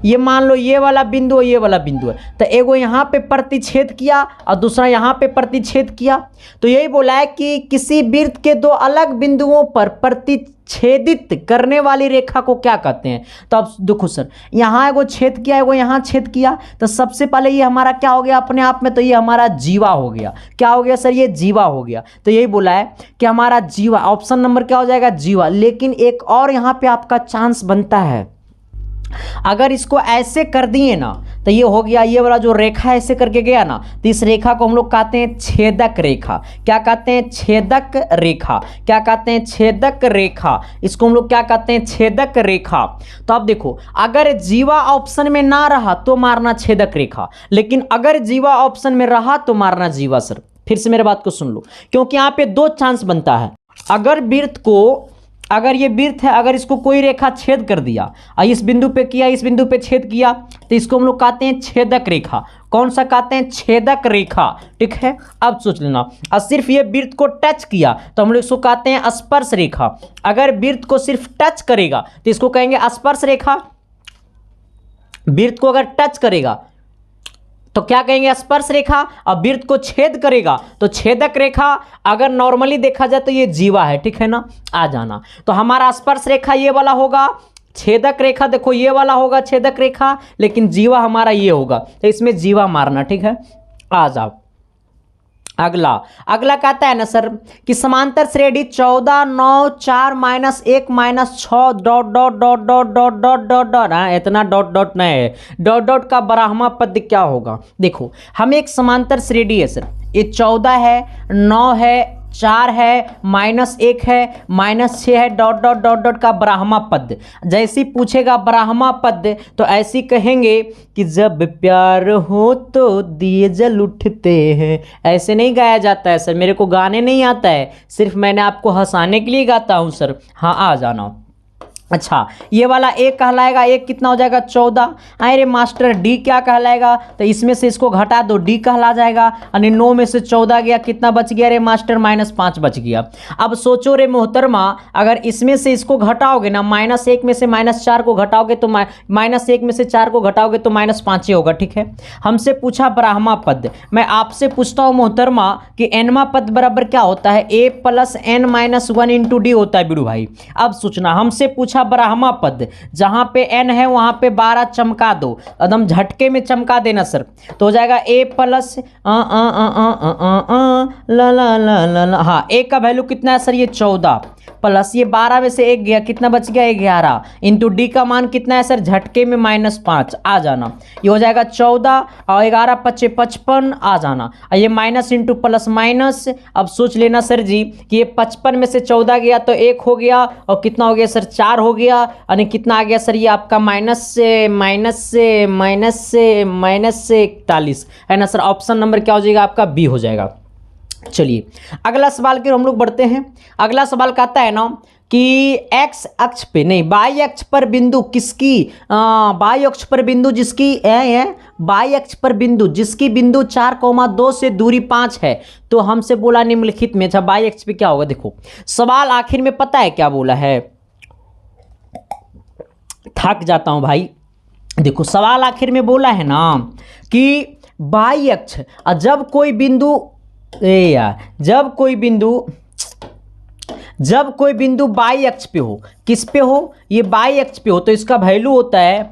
ये मान लो ये वाला बिंदु है, ये वाला बिंदु है, तो एगो यहाँ पे प्रतिच्छेद किया और दूसरा यहाँ पे प्रतिच्छेद किया। तो यही बोला है कि किसी वृत्त के दो अलग बिंदुओं पर प्रतिच्छेदित करने वाली रेखा को क्या कहते हैं? तो अब देखो सर, यहाँ एगो छेद किया, एगो यहाँ छेद किया, तो सबसे पहले ये हमारा क्या हो गया अपने आप में? तो ये हमारा जीवा हो गया। क्या हो गया सर? ये जीवा हो गया। तो यही बोला है कि हमारा जीवा, ऑप्शन नंबर क्या हो जाएगा? जीवा। लेकिन एक और यहाँ पे आपका चांस बनता है, अगर इसको ऐसे कर दिए ना तो ये हो गया, ये वाला जो रेखा ऐसे करके गया ना, तो इस रेखा को हम लोग कहते हैं छेदक रेखा। क्या कहते हैं? छेदक रेखा। क्या कहते हैं? छेदक रेखा। इसको हम लोग क्या कहते हैं? छेदक रेखा। तो अब देखो, अगर जीवा ऑप्शन में ना रहा तो मारना छेदक रेखा, लेकिन अगर जीवा ऑप्शन में रहा तो मारना जीवा। सर फिर से मेरे बात को सुन लो, क्योंकि यहाँ पे दो चांस बनता है। अगर वृत्त को, अगर ये वृत्त है, अगर इसको कोई रेखा छेद कर दिया, इस बिंदु पे किया, इस बिंदु पे छेद किया, तो इसको हम लोग कहते हैं छेदक रेखा। कौन सा कहते हैं? छेदक रेखा। ठीक है, अब सोच लेना, और सिर्फ ये वृत्त को टच किया तो हम लोग इसको कहते हैं स्पर्श रेखा। अगर वृत्त को सिर्फ टच करेगा तो इसको कहेंगे स्पर्श रेखा। वृत्त को अगर टच करेगा तो क्या कहेंगे? स्पर्श रेखा। और वृत्त को छेद करेगा तो छेदक रेखा। अगर नॉर्मली देखा जाए तो ये जीवा है, ठीक है ना, आ जाना। तो हमारा स्पर्श रेखा ये वाला होगा, छेदक रेखा देखो ये वाला होगा छेदक रेखा, लेकिन जीवा हमारा ये होगा, तो इसमें जीवा मारना। ठीक है, आ जाओ अगला। अगला कहता है ना सर कि समांतर श्रेणी 14 9 4 -1 -6 dot dot dot dot dot dot dot dot, हाँ इतना डॉट डॉट नहीं है, डॉट डॉट का ब्राह्मण पद क्या होगा? देखो हमें एक समांतर श्रेणी है सर, ये 14 है, 9 है, 4 है, -1 है, -6 है, डॉट डॉट डॉट डॉट का ब्राह्मण पद। जैसी पूछेगा ब्राह्मण पद तो ऐसी कहेंगे कि जब प्यार हो तो दिए जल उठते हैं। ऐसे नहीं गाया जाता है सर, मेरे को गाने नहीं आता है, सिर्फ मैंने आपको हंसाने के लिए गाता हूँ सर। हाँ आ जाना। अच्छा, ये वाला एक कहलाएगा, एक कितना हो जाएगा? 14। अरे मास्टर डी क्या कहलाएगा? तो इसमें से इसको घटा दो, डी कहला जाएगा। यानी 9 में से 14 गया, कितना बच गया रे मास्टर? -5 बच गया। अब सोचो रे मोहतरमा, अगर इसमें से इसको घटाओगे ना, -1 में से -4 को घटाओगे तो -1 में से 4 को घटाओगे तो -5 ही होगा। ठीक है, हमसे पूछा ब्राह्मण पद, मैं आपसे पूछता हूँ मोहतरमा कि एनवा पद बराबर क्या होता है? a + n - 1 × d होता है बिड़ू भाई। अब सोचना, हमसे पूछा पूछा ब्राह्मा पद, जहां पे n है वहां पे 12 चमका दो, एकदम झटके में चमका देना सर। तो हो जाएगा a प्लस ला ला ला ला ला, हाँ a का वैल्यू कितना है सर, ये 14 प्लस ये 12 में से 1 गया, कितना बच गया 11 इंटू डी का मान कितना है सर, झटके में -5 आ जाना, ये हो जाएगा 14 और 11 पच्चे 55 आ जाना, और ये माइनस इंटू प्लस माइनस। अब सोच लेना सर जी कि ये 55 में से 14 गया तो 1 हो गया, और कितना हो गया सर 4 हो गया, यानी कितना आ गया सर ये आपका माइनस से 41 है ना सर। ऑप्शन नंबर क्या हो जाएगा आपका, बी हो जाएगा। चलिए अगला सवाल की हम लोग बढ़ते हैं। अगला सवाल कहता है ना कि एक्स अक्ष पे नहीं, बाई अक्ष पर बिंदु किसकी, बाई अक्ष पर बिंदु जिसकी बाई अक्ष पर बिंदु जिसकी बिंदु 4,2 से दूरी 5 है, तो हमसे बोला निम्नलिखित में। अच्छा बाई अक्ष पे क्या होगा, देखो सवाल आखिर में पता है क्या बोला है, थक जाता हूं भाई। देखो सवाल आखिर में बोला है ना कि बाई अक्ष, जब कोई बिंदु जब कोई बिंदु बाई अक्ष पे हो, किस पे हो, ये बाई अक्ष पे हो, तो इसका वैल्यू होता है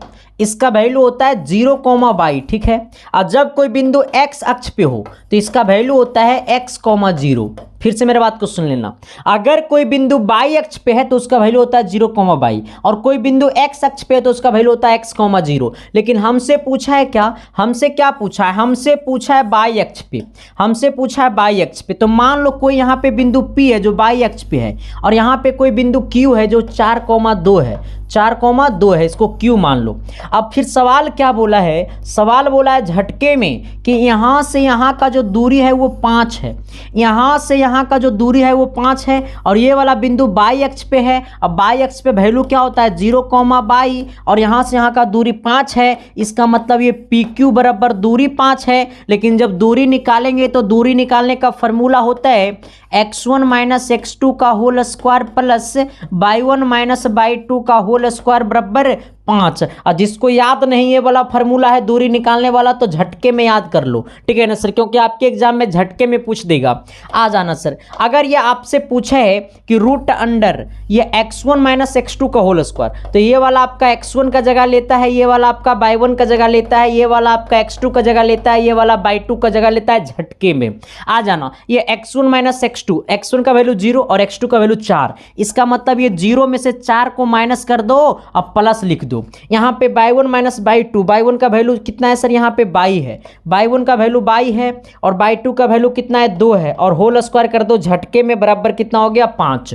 0, बाई, ठीक है। और जब कोई बिंदु एक्स अक्ष पे हो तो इसका वैल्यू होता है x, 0। फिर से मेरे बात को सुन लेना, अगर कोई बिंदु बाई अक्ष पे है तो उसका वैल्यू होता है 0, बाई, और कोई बिंदु एक्स अक्ष पे है तो उसका वैल्यू होता है x, 0। लेकिन हमसे पूछा है क्या, हमसे क्या पूछा है, हमसे पूछा है बाई अक्ष पे, हमसे पूछा है बाई अक्ष पे। तो मान लो कोई यहाँ पे बिंदु P है जो बाई अक्ष पे है, और यहाँ पे कोई बिंदु Q है जो 4,2 है, 4,2 है, इसको Q मान लो। अब फिर सवाल क्या बोला है, सवाल बोला है झटके में कि यहाँ से यहाँ का जो दूरी है वो 5 है, यहाँ से यहाँ का जो दूरी है वो 5 है, और ये वाला बिंदु बाई अक्ष पे है। अब बाई अक्ष पे वैल्यू क्या होता है 0, बाई, और यहाँ से यहाँ का दूरी 5 है, इसका मतलब ये PQ बराबर दूरी 5 है। लेकिन जब दूरी निकालेंगे तो दूरी निकालने का फॉर्मूला होता है x1 माइनस x2 का whole square plus y1 minus y2 का होल स्क्वायर बराबर 5। और जिसको याद नहीं ये वाला फार्मूला है दूरी निकालने वाला, तो झटके में याद कर लो, ठीक है ना सर, क्योंकि आपके एग्जाम में झटके में पूछ देगा। आ जाना सर, अगर ये आपसे पूछे है कि रूट अंडर ये x1 माइनस x2 का होल स्क्वायर, तो ये वाला आपका x1 का जगह लेता है, ये वाला आपका y1 का जगह लेता है, ये वाला आपका x2 का जगह लेता है, ये वाला y2 का जगह लेता है, झटके में आ जाना। ये x1 माइनस x2, x1 का वैल्यू 0 और x2 का वैल्यू 4, इसका मतलब ये 0 में से 4 को माइनस कर दो और प्लस लिख दो। यहाँ पे y1 माइनस y2, y1 का वैल्यू कितना है सर, यहाँ पे 22 है, y1 का वैल्यू 22 है, और y2 का वैल्यू कितना है 2 है, और होल स्क्वायर कर दो, झटके में बराबर कितना हो गया 5।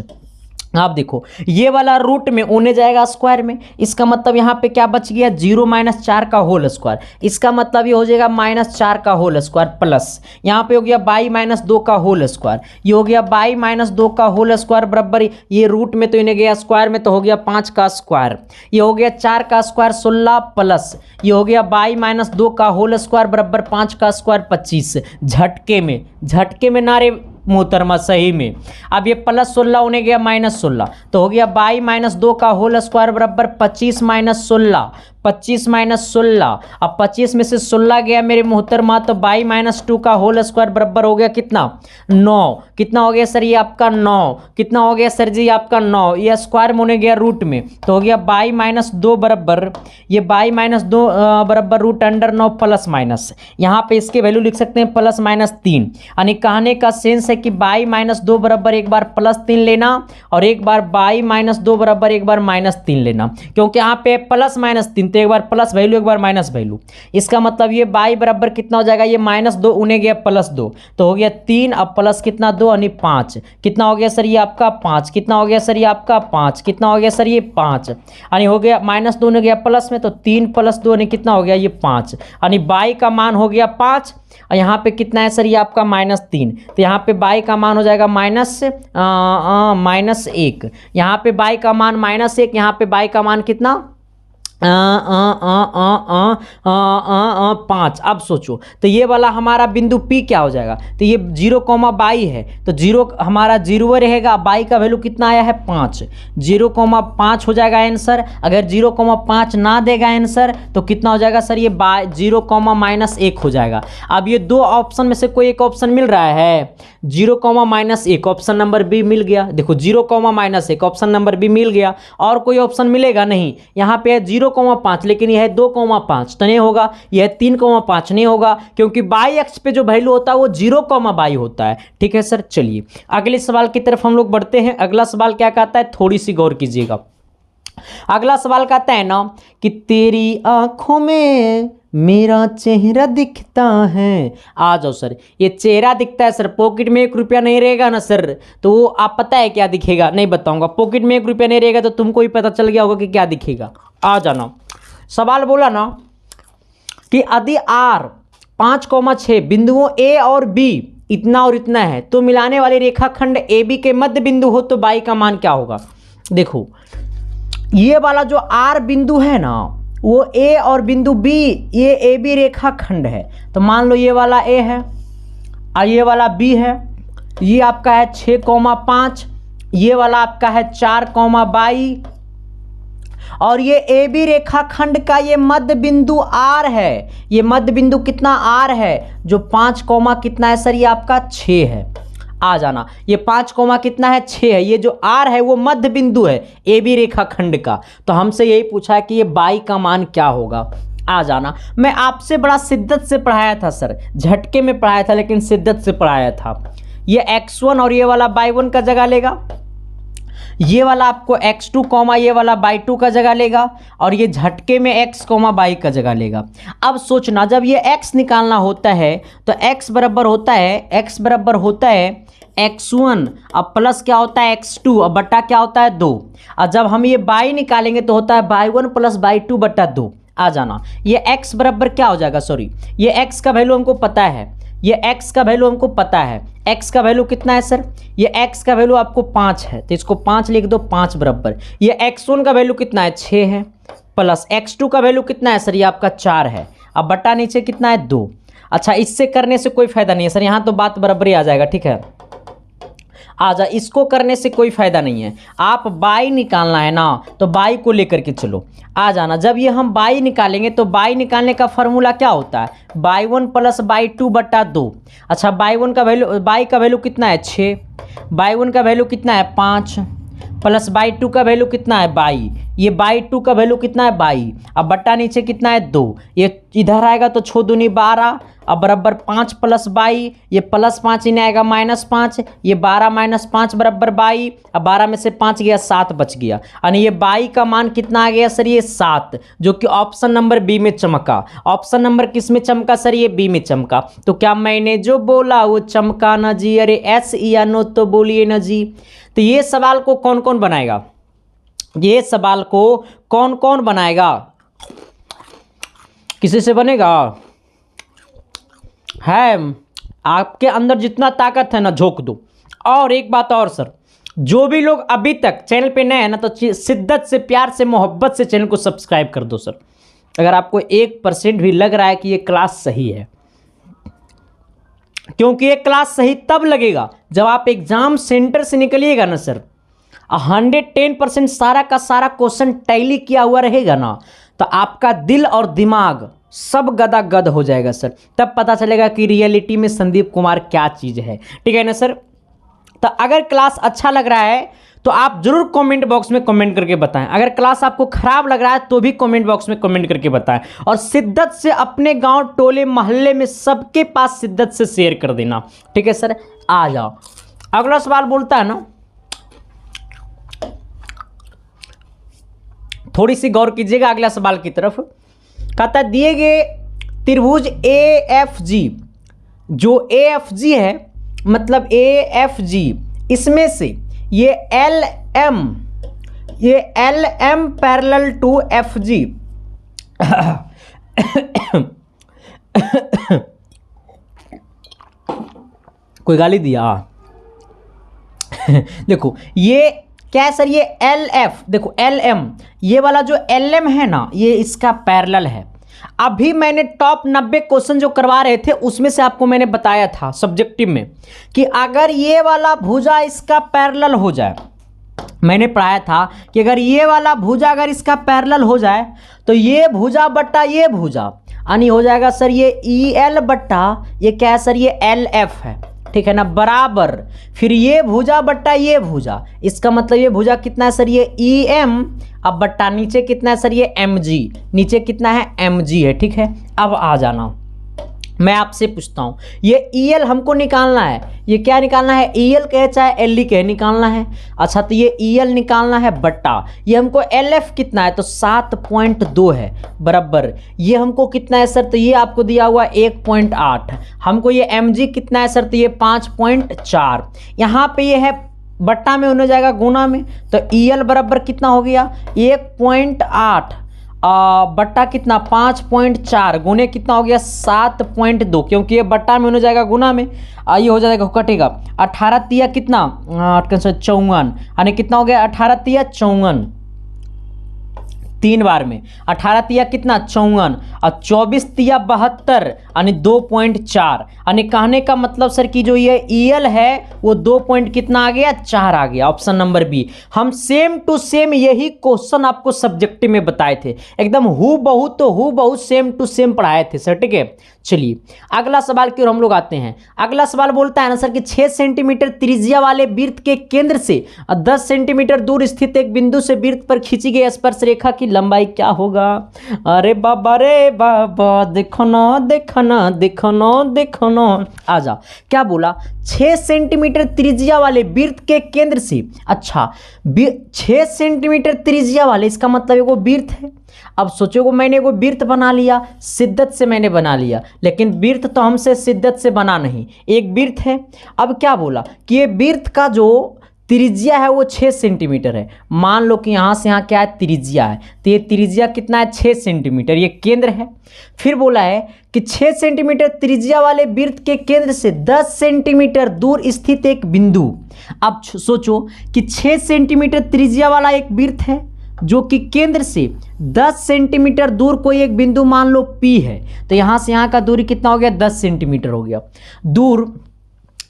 आप देखो ये वाला रूट में ऊने जाएगा स्क्वायर में, इसका मतलब यहाँ पे क्या बच गया 0 माइनस 4 का होल स्क्वायर, इसका मतलब ये हो जाएगा -4 का होल स्क्वायर प्लस यहाँ पे हो गया बाई माइनस 2 का होल स्क्वायर, ये हो गया बाई माइनस 2 का होल स्क्वायर बराबर ये रूट में तो इन्हें गया स्क्वायर में, तो हो गया 5 का स्क्वायर, ये हो गया 4 का स्क्वायर 16 प्लस ये हो गया बाई माइनस 2 का होल स्क्वायर बराबर 5 का स्क्वायर 25। झटके में नारे मोहतरमा सही में। अब ये +16 होने गया -16, तो हो गया बाई माइनस 2 का होल स्क्वायर बराबर 25 माइनस 16, 25 माइनस 16। अब 25 में से 16 गया मेरे मोहतरमा, तो बाई माइनस 2 का होल स्क्वायर बराबर हो गया कितना 9। कितना हो गया सर ये आपका 9, कितना हो गया सर जी आपका 9, ये स्क्वायर में होने गया रूट में, तो हो गया बाई माइनस 2 बराबर ये बाई माइनस 2 बराबर रूट अंडर 9 प्लस माइनस, यहाँ पे इसके वैल्यू लिख सकते हैं +-3। यानी कहने का सेंस है कि बाई माइनस 2 बराबर एक बार +3 लेना और एक बार बाई माइनस 2 बराबर एक बार -3 लेना, क्योंकि यहाँ पे +-3 तो एक बार प्लस वैल्यू एक बार माइनस वैल्यू, इसका मतलब ये बाई बराबर कितना हो जाएगा, ये -2 उन्हें गया +2, तो हो गया 3, अब प्लस कितना 2 यानी 5। कितना हो गया सर ये आपका 5, कितना हो गया सर ये आपका 5, कितना हो गया सर ये 5, यानी हो गया -2 ने गया प्लस में, तो 3 + 2 यानी कितना हो गया ये 5, यानी बाई का मान हो गया 5। और यहाँ पे कितना है सर ये आपका -3, तो यहाँ पे बाई का मान हो जाएगा -1, यहाँ पे बाई का मान -1, यहाँ पे बाई का मान कितना पाँच। अब सोचो तो ये वाला हमारा बिंदु P क्या हो जाएगा, तो ये 0,22 है, तो जीरो हमारा जीरो रहेगा। बाई का वैल्यू कितना आया है 5, 0,5 हो जाएगा आंसर। अगर 0,5 ना देगा आंसर तो कितना हो जाएगा सर, ये 0,-1 हो जाएगा। अब ये दो ऑप्शन में से कोई एक ऑप्शन मिल रहा है, 0,-1 ऑप्शन नंबर बी मिल गया। देखो 0,-1 ऑप्शन नंबर बी मिल गया, और कोई ऑप्शन मिलेगा नहीं। यहाँ पे है 0,5, लेकिन यह है 2,5 तो नहीं होगा, यह 3,5 नहीं होगा, क्योंकि बाई एक्स पे जो वैल्यू होता है वो 0,22 होता है। ठीक है सर, चलिए अगले सवाल की तरफ हम लोग बढ़ते हैं। अगला सवाल क्या कहता है, थोड़ी सी गौर कीजिएगा। अगला सवाल कहता है ना कि तेरी आंखों में मेरा चेहरा दिखता है। आ जाओ सर, ये चेहरा दिखता है सर, पॉकेट में 1 रुपया नहीं रहेगा ना सर, तो वो आप पता है क्या दिखेगा, नहीं बताऊंगा। पॉकेट में 1 रुपया नहीं रहेगा तो तुमको ही पता चल गया होगा कि क्या दिखेगा। आ जाना, सवाल बोला ना कि यदि R 5,6 बिंदुओं A और B इतना और इतना है, तो मिलाने वाले रेखाखंड AB के मध्य बिंदु हो तो बाई का मान क्या होगा। देखो ये वाला जो R बिंदु है ना, वो A और बिंदु B, ये AB रेखाखंड है। तो मान लो ये वाला A है और ये वाला B है, ये आपका है 6,5, ये वाला आपका है 4,22, और ये ए बी रेखाखंड का ये मध्य बिंदु R है। ये मध्य बिंदु कितना R है, जो 5 कौमा कितना है सर, ये आपका 6 है। आ जाना, ये 5 कौमा कितना है 6 है, ये जो R है वो मध्य बिंदु है ए बी रेखाखंड का। तो हमसे यही पूछा है कि ये बाई का मान क्या होगा। आ जाना, मैं आपसे बड़ा शिद्दत से पढ़ाया था सर, झटके में पढ़ाया था लेकिन शिद्दत से पढ़ाया था। ये x1 और ये वाला y1 का जगह लेगा, ये वाला आपको x2 कॉमा ये वाला y2 का जगह लेगा, और ये झटके में x कॉमा y का जगह लेगा। अब सोचना, जब ये x निकालना होता है तो x बराबर होता है x1 अब प्लस क्या होता है x2 अब बट्टा क्या होता है 2, और जब हम ये y निकालेंगे तो होता है y1 प्लस y2 बट्टा 2। आ जाना, ये x बराबर क्या हो जाएगा, सॉरी ये x का वैल्यू हमको पता है, ये x का वैल्यू हमको पता है। x का वैल्यू कितना है सर, ये x का वैल्यू आपको 5 है, तो इसको 5 लिख दो, 5 बराबर ये x1 का वैल्यू कितना है 6 है, प्लस x2 का वैल्यू कितना है सर, ये आपका 4 है। अब बट्टा नीचे कितना है 2। अच्छा, इससे करने से कोई फायदा नहीं है सर, यहाँ तो बात बराबर ही आ जाएगा। ठीक है, आजा, इसको करने से कोई फायदा नहीं है। आप बाई निकालना है ना, तो बाई को लेकर के चलो। आ जाना, जब ये हम बाई निकालेंगे तो बाई निकालने का फॉर्मूला क्या होता है, y1 प्लस y2 बट्टा 2। अच्छा, y1 का वैल्यू, बाई का वैल्यू कितना है 6, y1 का वैल्यू कितना है 5, प्लस y2 का वैल्यू कितना है 22, ये y2 का वैल्यू कितना है 22। अब बट्टा नीचे कितना है 2, ये इधर आएगा तो 6 दूनी 12, अब बराबर 5 प्लस 22, ये प्लस 5 इन्हें आएगा -5, ये 12 माइनस 5 बराबर 22। अब 12 में से 5 गया 7 बच गया, यानी ये बाई का मान कितना आ गया सर, ये 7, जो कि ऑप्शन नंबर बी में चमका। ऑप्शन नंबर किस में चमका सर, ये बी में चमका। तो क्या मैंने जो बोला वो चमका ना जी, अरे एस या नो तो बोलिए ना जी। तो ये सवाल को कौन कौन बनाएगा, ये सवाल को कौन कौन बनाएगा, किसी से बनेगा है, आपके अंदर जितना ताकत है ना झोंक दो। और एक बात और सर, जो भी लोग अभी तक चैनल पे नए हैं ना, तो शिद्दत से, प्यार से, मोहब्बत से चैनल को सब्सक्राइब कर दो सर, अगर आपको 1% भी लग रहा है कि ये क्लास सही है। क्योंकि ये क्लास सही तब लगेगा जब आप एग्जाम सेंटर से निकलिएगा ना सर, 110% सारा का सारा क्वेश्चन टैली किया हुआ रहेगा ना, तो आपका दिल और दिमाग सब गदागद हो जाएगा सर। तब पता चलेगा कि रियलिटी में संदीप कुमार क्या चीज़ है। ठीक है ना सर। तो अगर क्लास अच्छा लग रहा है तो आप जरूर कमेंट बॉक्स में कमेंट करके बताएं, अगर क्लास आपको खराब लग रहा है तो भी कमेंट बॉक्स में कमेंट करके बताएं, और शिद्दत से अपने गांव टोले मोहल्ले में सबके पास शिद्दत से शेयर कर देना। ठीक है सर। आ जाओ, अगला सवाल बोलता है ना, थोड़ी सी गौर कीजिएगा अगला सवाल की तरफ। कहता है दिए गए त्रिभुज AFG, जो AFG है मतलब AFG, इसमें से ये LM पैरेलल टू FG कोई गाली दिया देखो, ये क्या है सर ये एल एफ, देखो एल एम, ये वाला जो एल एम है ना ये इसका पैरेलल है। अभी मैंने टॉप 90 क्वेश्चन जो करवा रहे थे उसमें से आपको मैंने बताया था सब्जेक्टिव में कि अगर ये वाला भुजा इसका पैरेलल हो जाए, मैंने पढ़ाया था कि अगर ये वाला भुजा अगर इसका पैरेलल हो जाए तो ये भुजा बट्टा ये भुजा यानी हो जाएगा सर ये ई एल बट्टा ये क्या है सर ये एल एफ है, ठीक है ना, बराबर फिर ये भुजा बट्टा ये भुजा, इसका मतलब ये भुजा कितना है सर ये ई एम, अब बट्टा नीचे कितना है सर ये एम जी, नीचे कितना है एम जी है, ठीक है। अब आ जाना, मैं आपसे पूछता हूँ ये ई एल हमको निकालना है, ये क्या निकालना है, ई एल कहे चाहे एल ई कहे निकालना है। अच्छा तो ये ई एल निकालना है बट्टा ये हमको एल एफ कितना है तो 7.2 है, बराबर ये हमको कितना है सर तो ये आपको दिया हुआ 1.8, हमको ये एम जी कितना है सर तो ये 5.4, यहाँ पे ये है बट्टा में होने जाएगा गुना में, तो ई एल बराबर कितना हो गया 1.8 बट्टा कितना 5.4 गुने कितना हो गया 7.2, क्योंकि ये बट्टा में होने जाएगा गुना में, ये हो जाएगा कटेगा 18 तिया कितना 54 यानी कितना हो गया 18 तिया 54, 3 बार में 18 तिया कितना 54 और 24 तिया 72 यानी 2.4, यानी कहने का मतलब सर कि जो ये ई एल है वो 2 पॉइंट कितना आ गया 4 आ गया, ऑप्शन नंबर बी। हम सेम टू सेम यही क्वेश्चन आपको सब्जेक्टिव में बताए थे, एकदम हु बहु सेम टू सेम पढ़ाए थे सर, ठीक है। चलिए अगला सवाल की ओर हम लोग आते हैं। अगला सवाल बोलता है ना सर कि 6 सेंटीमीटर त्रिज्या वाले वृत्त के केंद्र से 10 सेंटीमीटर दूर स्थित एक बिंदु से वृत्त पर खींची गई स्पर्श रेखा की लंबाई क्या होगा। अरे बाबा रे बाबा, देखो ना देखो ना देखो ना देखो ना, आ जा क्या बोला 6 सेंटीमीटर त्रिज्या वाले वृत्त के केंद्र से, अच्छा 6 सेंटीमीटर त्रिज्या वाले इसका मतलब एगो वृत्त है। अब सोचो मैंने एगो वृत्त बना लिया, शिद्दत से मैंने बना लिया, लेकिन वृत्त तो हमसे शिद्दत से बना नहीं, एक वृत्त है। अब क्या बोला कि ये वृत्त का जो त्रिज्या है वो 6 सेंटीमीटर है, मान लो कि यहाँ से यहाँ क्या है त्रिज्या है, तो ये त्रिज्या कितना है 6 सेंटीमीटर, ये केंद्र है। फिर बोला है कि 6 सेंटीमीटर त्रिज्या वाले वृत्त के केंद्र से 10 सेंटीमीटर दूर स्थित एक बिंदु। अब सोचो कि 6 सेंटीमीटर त्रिज्या वाला एक वृत्त है जो कि केंद्र से 10 सेंटीमीटर दूर कोई एक बिंदु मान लो P है, तो यहाँ से यहाँ का दूरी कितना हो गया 10 सेंटीमीटर हो गया दूर।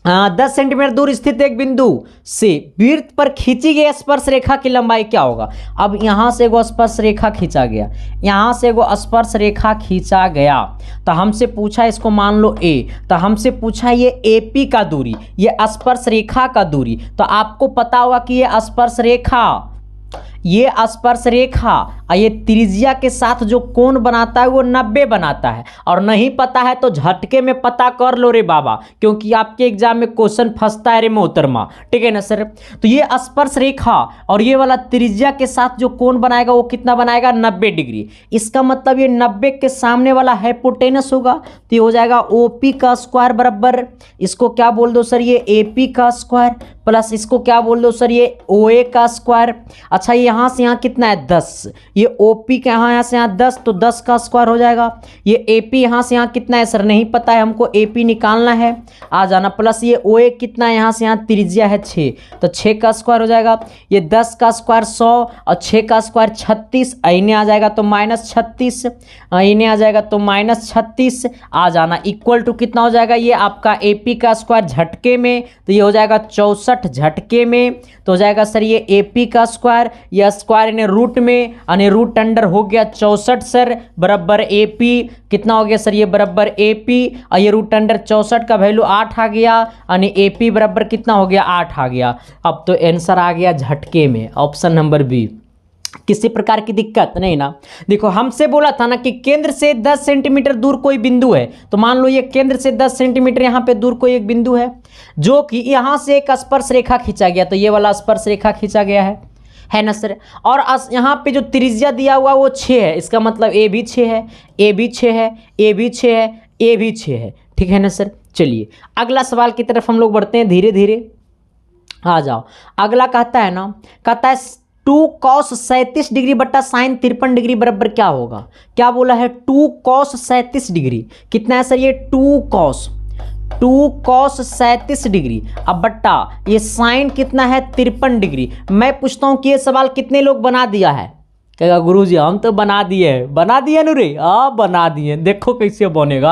10 सेंटीमीटर दूर स्थित एक बिंदु से वृत्त पर खींची गई स्पर्श रेखा की लंबाई क्या होगा। अब यहाँ से एगो स्पर्श रेखा खींचा गया, यहाँ से एगो स्पर्श रेखा खींचा गया, तो हमसे पूछा इसको मान लो A, तो हमसे पूछा ये AP का दूरी, ये स्पर्श रेखा का दूरी, तो आपको पता होगा कि ये स्पर्श रेखा और ये त्रिज्या के साथ जो कोण बनाता है वो 90 बनाता है, और नहीं पता है तो झटके में पता कर लो रे बाबा, क्योंकि आपके एग्जाम में क्वेश्चन फंसता है रे मोहतरमा, ठीक है ना सर। तो ये स्पर्श रेखा और ये वाला त्रिज्या के साथ जो कोण बनाएगा वो कितना बनाएगा 90 डिग्री, इसका मतलब ये 90 के सामने वाला हाइपोटेनस होगा, तो ये हो जाएगा OP का स्क्वायर बराबर इसको क्या बोल दो सर ये AP का स्क्वायर प्लस इसको क्या बोल दो सर ये OA का स्क्वायर। अच्छा यहाँ से यहाँ कितना है 10, ये OP का यहाँ से यहाँ 10, तो 10 का स्क्वायर हो जाएगा। ये AP यहाँ से यहाँ कितना है सर नहीं पता है, हमको AP निकालना है, आ जाना, प्लस ये OA कितना है यहाँ से यहाँ त्रिज्या है 6, तो 6 का स्क्वायर हो जाएगा। ये 10 का स्क्वायर 100 और 6 का स्क्वायर 36, इन्हें आ जाएगा तो -36, इन्हें आ जाएगा तो -36, आ जाना इक्वल टू कितना हो जाएगा ये आपका AP का स्क्वायर झटके में, तो ये हो जाएगा 64 झटके में, तो हो जाएगा सर ये AP का स्क्वायर, या स्क्वायर इन्हें रूट में यानी रूट अंडर हो गया 64 सर बराबर AP कितना हो गया सर ये बराबर AP, और ये रूट अंडर 64 का वैल्यू 8 आ गया, यानी AP बराबर कितना हो गया 8 आ गया। अब तो आंसर आ गया झटके में, ऑप्शन नंबर बी। किसी प्रकार की दिक्कत नहीं ना। देखो हमसे बोला था ना कि केंद्र से 10 सेंटीमीटर दूर कोई बिंदु है, तो मान लो ये केंद्र से 10 सेंटीमीटर यहाँ पे दूर कोई एक बिंदु है जो कि यहाँ से एक स्पर्श रेखा खींचा गया, तो ये वाला स्पर्श रेखा खींचा गया है ना सर। और यहाँ पे जो त्रिज्या दिया हुआ वो 6 है, इसका मतलब A भी 6 है, A भी 6 है, A भी 6 है, A भी 6 है, ठीक है ना सर। चलिए अगला सवाल की तरफ हम लोग बढ़ते हैं, धीरे धीरे आ जाओ। अगला कहता है ना, कहता है 2 cos 37 डिग्री बट्टा साइन 53 डिग्री बराबर क्या होगा। क्या बोला है 2 cos 37 डिग्री, कितना है सर ये 2 cos 2 कॉस 37 डिग्री अब बट्टा ये साइन कितना है 53 डिग्री। मैं पूछता हूं कि ये सवाल कितने लोग बना दिया है? कहेगा गुरुजी हम तो बना दिए नु रे। बना दिए, देखो कैसे बनेगा।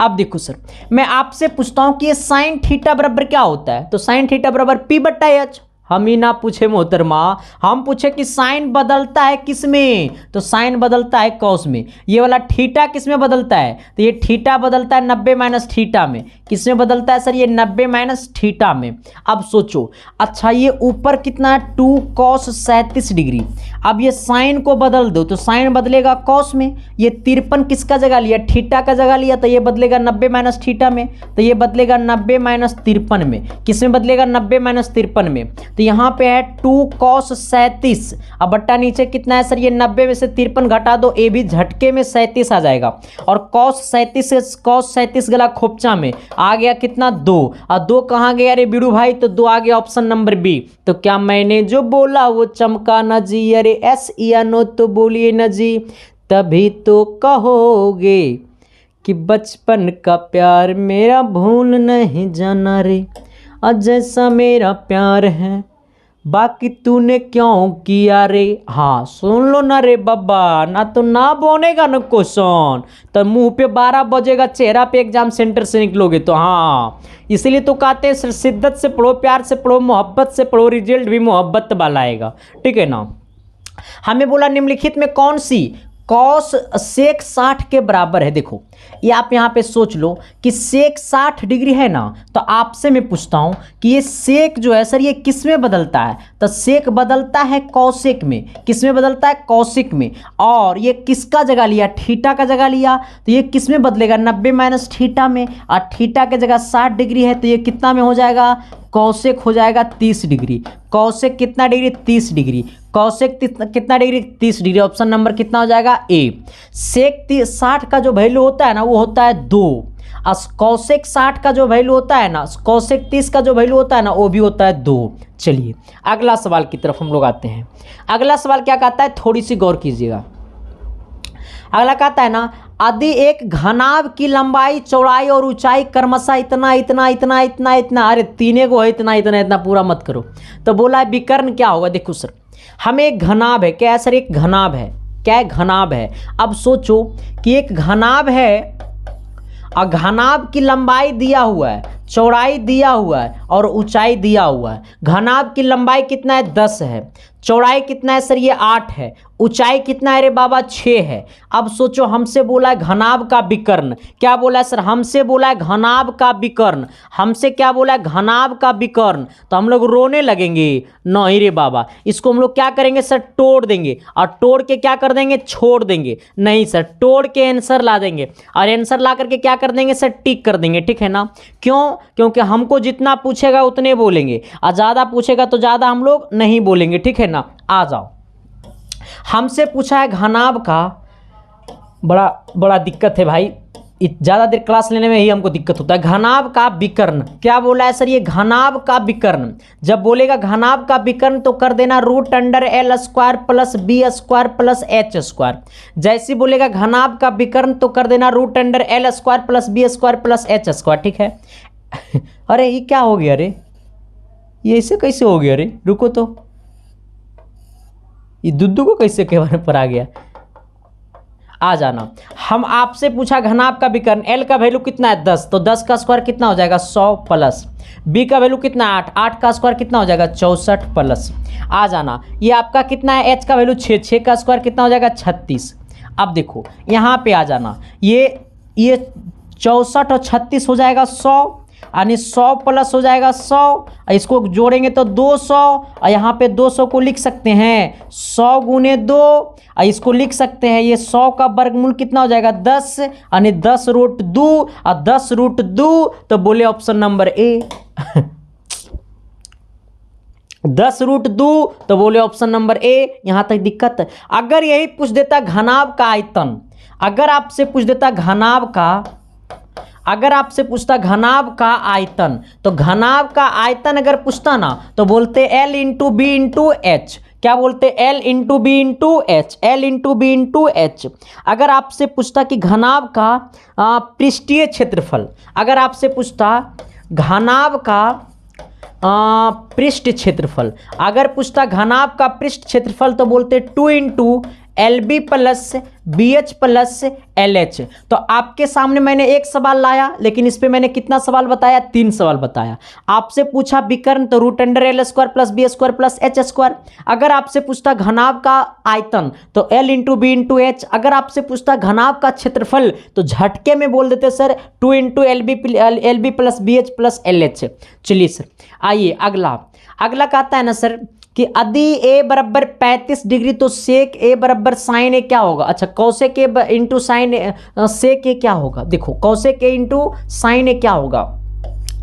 अब देखो सर, मैं आपसे पूछता हूं कि ये साइन थीटा बराबर क्या होता है? तो साइन थीटा बराबर पी बट्टा एच। हम ही ना पूछे मोहतरमा, हम पूछे कि साइन बदलता है किस में? तो साइन बदलता है कॉस में। ये वाला थीटा किस में बदलता है? तो ये थीटा बदलता है 90 माइनस थीटा में। किस में बदलता है सर? ये 90 माइनस थीटा में। अब सोचो, अच्छा ये ऊपर कितना है 2 कॉस 37 डिग्री। अब ये साइन को बदल दो तो साइन बदलेगा कॉस में। ये 53 किसका जगह लिया? थीटा का जगह लिया, तो ये बदलेगा 90 माइनस थीटा में। तो ये बदलेगा 90 माइनस 53 में। किस में बदलेगा? 90 माइनस 53 में। तो यहाँ पे है 2 कॉस 37। अब बट्टा नीचे कितना है सर? ये 90 में से 53 घटा दो, ये भी झटके में 37 आ जाएगा। और कॉस 37 गला खोपचा में आ गया कितना? 2। और 2 कहाँ गया रे बीड़ू भाई? तो 2 आ गया ऑप्शन नंबर बी। तो क्या मैंने जो बोला वो चमका न जी? अरे एस या नो तो बोलिए न जी, तभी तो कहोगे कि बचपन का प्यार मेरा भूल नहीं जाना रे। और जैसा मेरा प्यार है बाकी तूने क्यों किया रे। हाँ सुन लो ना रे बाबा, ना तो ना बनेगा ना क्वेश्चन, तो मुंह पे 12 बजेगा, चेहरा पे एग्जाम सेंटर से निकलोगे। तो हाँ इसलिए तो कहते हैं शिद्दत से पढ़ो, प्यार से पढ़ो, मोहब्बत से पढ़ो, रिजल्ट भी मोहब्बत वाला आएगा। ठीक है ना। हमें बोला निम्नलिखित में कौन सी कॉस सेक 60 के बराबर है? देखो ये आप यहाँ पे सोच लो कि सेक 60 डिग्री है ना, तो आपसे मैं पूछता हूँ कि ये सेक जो है सर ये किस में बदलता है? तो सेक बदलता है कौशिक में। किस में बदलता है? कौशिक में। और ये किसका जगह लिया? थीटा का जगह लिया, तो ये किस में बदलेगा? 90 माइनस थीटा में। और थीटा के जगह 60 डिग्री है, तो ये कितना में हो जाएगा? कौशिक हो जाएगा 30 डिग्री। कौशिक कितना डिग्री? 30 डिग्री। कौशिक कितना डिग्री? 30 डिग्री। ऑप्शन नंबर कितना हो जाएगा? ए। सेक 60 का जो वैल्यू होता है ना वो होता है 2। और कौशिक 60 का जो वैल्यू होता है ना, कौशिक 30 का जो वैल्यू होता है ना वो भी होता है 2। चलिए अगला सवाल की तरफ हम लोग आते हैं। अगला सवाल क्या कहता है? थोड़ी सी गौर कीजिएगा। अगला कहता है ना, यदि एक घनाभ की लंबाई, चौड़ाई और ऊंचाई क्रमशः इतना इतना इतना इतना इतना, अरे तीने को है इतना इतना इतना, पूरा मत करो। तो बोला है विकर्ण क्या होगा? देखो सर, हमें एक घनाभ है। क्या है सर? एक घनाभ है। क्या है? घनाभ है। अब सोचो कि एक घनाभ है और घनाभ की लंबाई दिया हुआ है, चौड़ाई दिया हुआ है और ऊंचाई दिया हुआ है। घनाभ की लंबाई कितना है? 10 है। चौड़ाई कितना है सर? ये 8 है। ऊंचाई कितना है रे बाबा? 6 है। अब सोचो हमसे बोला है घनाभ का विकर्ण। क्या बोला है सर? हमसे बोला है घनाभ का विकर्ण। हमसे क्या बोला है? घनाभ का विकर्ण। तो हम लोग रोने लगेंगे? नहीं रे बाबा, इसको हम लोग क्या करेंगे सर? तोड़ देंगे। और तोड़ के क्या कर देंगे? छोड़ देंगे। नहीं सर, तोड़ के आंसर ला देंगे और आंसर ला करके क्या कर देंगे सर? टिक कर देंगे। ठीक है ना। क्यों? क्योंकि हमको जितना पूछेगा उतने बोलेंगे और ज़्यादा पूछेगा तो ज़्यादा हम लोग नहीं बोलेंगे। ठीक है ना। आ जाओ, हमसे पूछा है घनाभ का। बड़ा दिक्कत है भाई, ज़्यादा देर क्लास लेने में ही हमको दिक्कत होता है। घनाभ का विकर्ण क्या बोला है सर? ये घनाभ का विकर्ण। जब बोलेगा घनाभ का विकर्ण तो कर देना √L² plus B² plus H²। जैसे बोलेगा घनाभ का विकर्ण तो कर देना √L² plus B² plus H²। ठीक है। अरे ये क्या हो गया रे? ये ऐसे कैसे हो गया रे? रुको तो, ये दुद्दू को कैसे कहने पर आ गया? आ जाना। हम आपसे पूछा घनाभ का विकर्ण। एल का वैल्यू कितना है? 10, तो 10 का स्क्वायर कितना हो जाएगा? 100 प्लस। बी का वैल्यू कितना है? 8, 8 का स्क्वायर कितना हो जाएगा? 64 प्लस। आ जाना। ये आपका कितना है? एच का वैल्यू 6, 6 का स्क्वायर कितना हो जाएगा? 36। अब देखो यहाँ पे आ जाना, ये 64 और 36 हो जाएगा 100, यानी 100 प्लस हो जाएगा 100, इसको जोड़ेंगे तो 200 और यहाँ पे 200 को लिख सकते हैं 100 गुने 2 और इसको लिख सकते हैं ये 100 का वर्गमूल कितना हो जाएगा? 10, यानी 10√2 और 10√2, तो बोले ऑप्शन नंबर ए। 10√2, तो बोले ऑप्शन नंबर ए। यहाँ तक दिक्कत है? अगर यही पूछ देता घनाभ का आयतन, अगर आपसे पूछ देता घनाभ का, अगर आपसे पूछता घनाभ का आयतन, तो घनाभ का आयतन अगर पूछता ना तो बोलते L × B × H। क्या बोलते हैं, l into b into h, l into b into h. अगर आपसे पूछता कि घनाभ का पृष्ठीय क्षेत्रफल, अगर आपसे पूछता घनाभ का पृष्ठ क्षेत्रफल, अगर पूछता घनाभ का पृष्ठ क्षेत्रफल तो बोलते 2 into l b plus b h plus l h. तो आपके सामने मैंने एक सवाल लाया, लेकिन इस पे मैंने कितना सवाल बताया, 3 सवाल बताया। आपसे पूछा विकर्ण तो root under l square plus b square plus h square. अगर आपसे पूछता घनाभ का आयतन तो l into b into h. अगर आपसे पूछता घनाभ का क्षेत्रफल तो झटके में बोल देते sir 2 into l b plus b h plus l h. चलिए सर आइए अगला कहता है ना सर कि यदि ए बराबर 35 डिग्री तो सेक ए बराबर साइन ए क्या होगा। अच्छा, कौसेक ए इंटू साइन सेक ए क्या होगा। देखो कौसेक ए इंटू साइन ए क्या होगा।